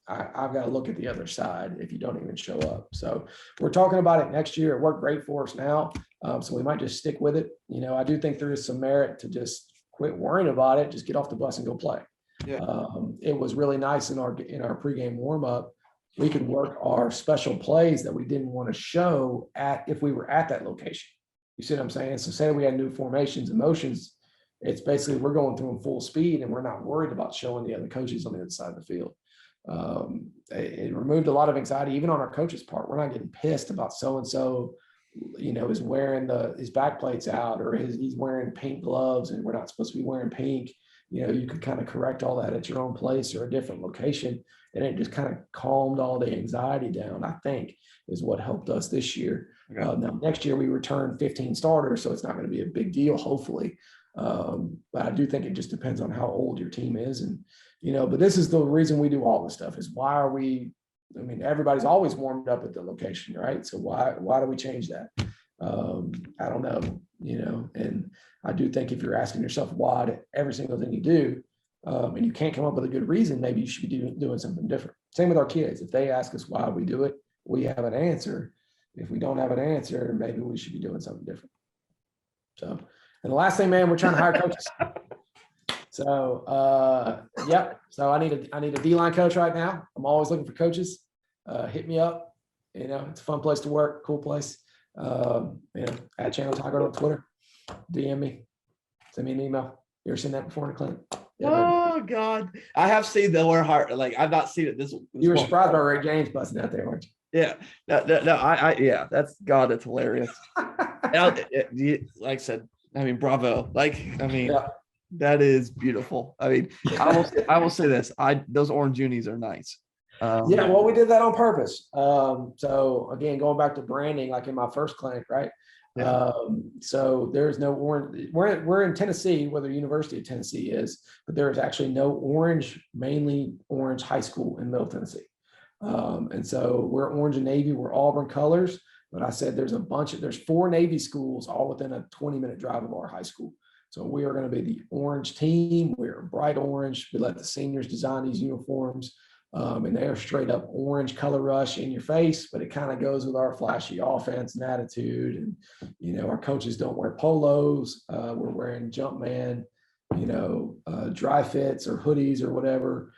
I've got to look at the other side if you don't even show up. So we're talking about it next year. It worked great for us now. So we might just stick with it. I do think there is some merit to just quit worrying about it. Just get off the bus and go play. Yeah. It was really nice in our pregame warm-up. We could work our special plays that we didn't want to show if we were at that location. You see what I'm saying? So say we had new formations and motions, it's basically we're going through them full speed and we're not worried about showing the other coaches on the other side of the field. It removed a lot of anxiety, even on our coach's part. We're not getting pissed about so-and-so, is wearing his back plates out, or he's wearing pink gloves and we're not supposed to be wearing pink. You could kind of correct all that at your own place or a different location. And it just kind of calmed all the anxiety down, I think, is what helped us this year. Okay. Now, next year we return 15 starters, so it's not going to be a big deal, hopefully. But I do think it just depends on how old your team is. And, but this is the reason we do all this stuff is why are we, everybody's always warmed up at the location, right? So why do we change that? I don't know, and I do think if you're asking yourself why to every single thing you do, and you can't come up with a good reason, maybe you should be doing something different. Same with our kids. If they ask us why we do it, we have an answer. If we don't have an answer, maybe we should be doing something different. So, and the last thing, man, we're trying to hire coaches. So, yep. So I need a D-line coach right now. I'm always looking for coaches. Hit me up. It's a fun place to work, cool place. At Chandler Tygard on Twitter. DM me. Send me an email. You ever seen that before in the clinic? Yeah, oh God, I have seen the word heart. Like I've not seen it. This you were surprised by Rick James busting out there, weren't you? Yeah. No, yeah, that's hilarious. Like I said, I mean, bravo. Yeah. That is beautiful. I mean, I will say this. Those orange unis are nice. Yeah, well, we did that on purpose. So again, going back to branding, like in my first clinic, right? Yeah. So there's no orange. We're in Tennessee, where the University of Tennessee is, but there is actually no orange, mainly orange high school in Middle Tennessee. And so we're orange and navy. We're Auburn colors. But I said there's 4 Navy schools all within a 20-minute drive of our high school. So we are going to be the orange team. We're bright orange. We let the seniors design these uniforms. And they're straight up orange color rush in your face, but it kind of goes with our flashy offense and attitude. And, our coaches don't wear polos. We're wearing Jumpman, dry fits or hoodies or whatever.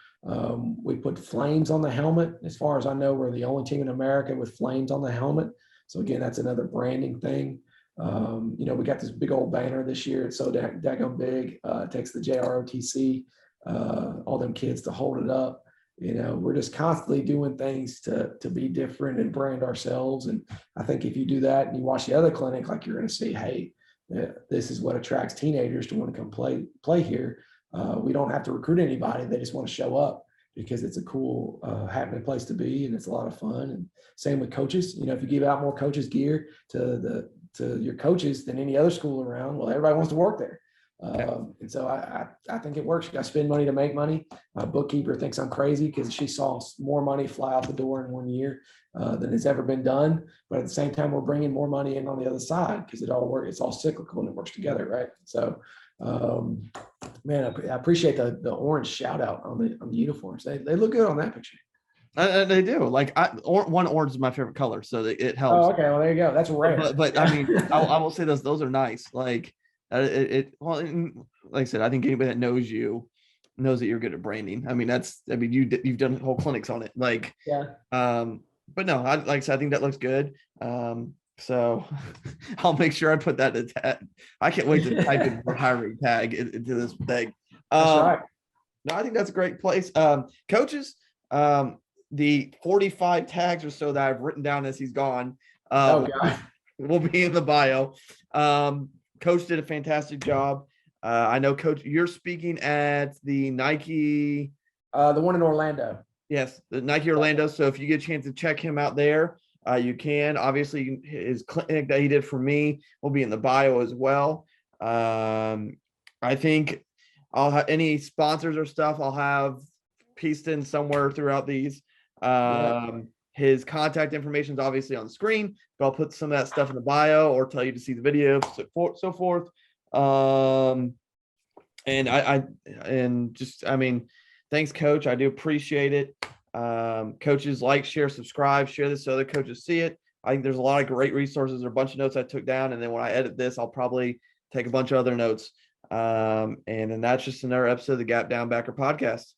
We put flames on the helmet. As far as I know, we're the only team in America with flames on the helmet. So again, that's another branding thing. We got this big old banner this year. It's so daggone big. It takes the JROTC, all them kids to hold it up. We're just constantly doing things to be different and brand ourselves. And I think if you do that and you watch the other clinic, like you're going to see, hey, this is what attracts teenagers to want to come play here. We don't have to recruit anybody. They just want to show up because it's a cool, happening place to be. And it's a lot of fun. And same with coaches. If you give out more coaches gear to your coaches than any other school around, well, everybody wants to work there. And so I think it works. You got to spend money to make money. My bookkeeper thinks I'm crazy because she saw more money fly out the door in 1 year than has ever been done. But at the same time, we're bringing more money in on the other side because it all works. It's all cyclical and it works together, right? So, man, I appreciate the orange shout out on the uniforms. They look good on that picture. They do. One orange is my favorite color, so it helps. Oh, okay. Well, there you go. That's rare. But I mean, I will say those are nice. Well, like I said, I think anybody that knows you knows that you're good at branding. I mean, you've done whole clinics on it. Yeah. But no, like I said, I think that looks good. So I'll make sure I put that in I can't wait to type in for hiring tag into this thing. That's right. No, I think that's a great place. Coaches, the 45 tags or so that I've written down as he's gone, will be in the bio. Coach did a fantastic job. I know, Coach, you're speaking at the Nike. The one in Orlando. Yes, the Nike Orlando. So if you get a chance to check him out there, you can. Obviously, his clinic that he did for me will be in the bio as well. I think I'll have any sponsors or stuff I'll have pieced in somewhere throughout these. His contact information is obviously on the screen, but I'll put some of that stuff in the bio or tell you to see the video, so forth. Thanks, Coach. I do appreciate it. Coaches, share, subscribe, share this so other coaches see it. I think there's a lot of great resources. There are a bunch of notes I took down, and then when I edit this, I'll probably take a bunch of other notes. And then that's just another episode of the Gap Down Backer podcast.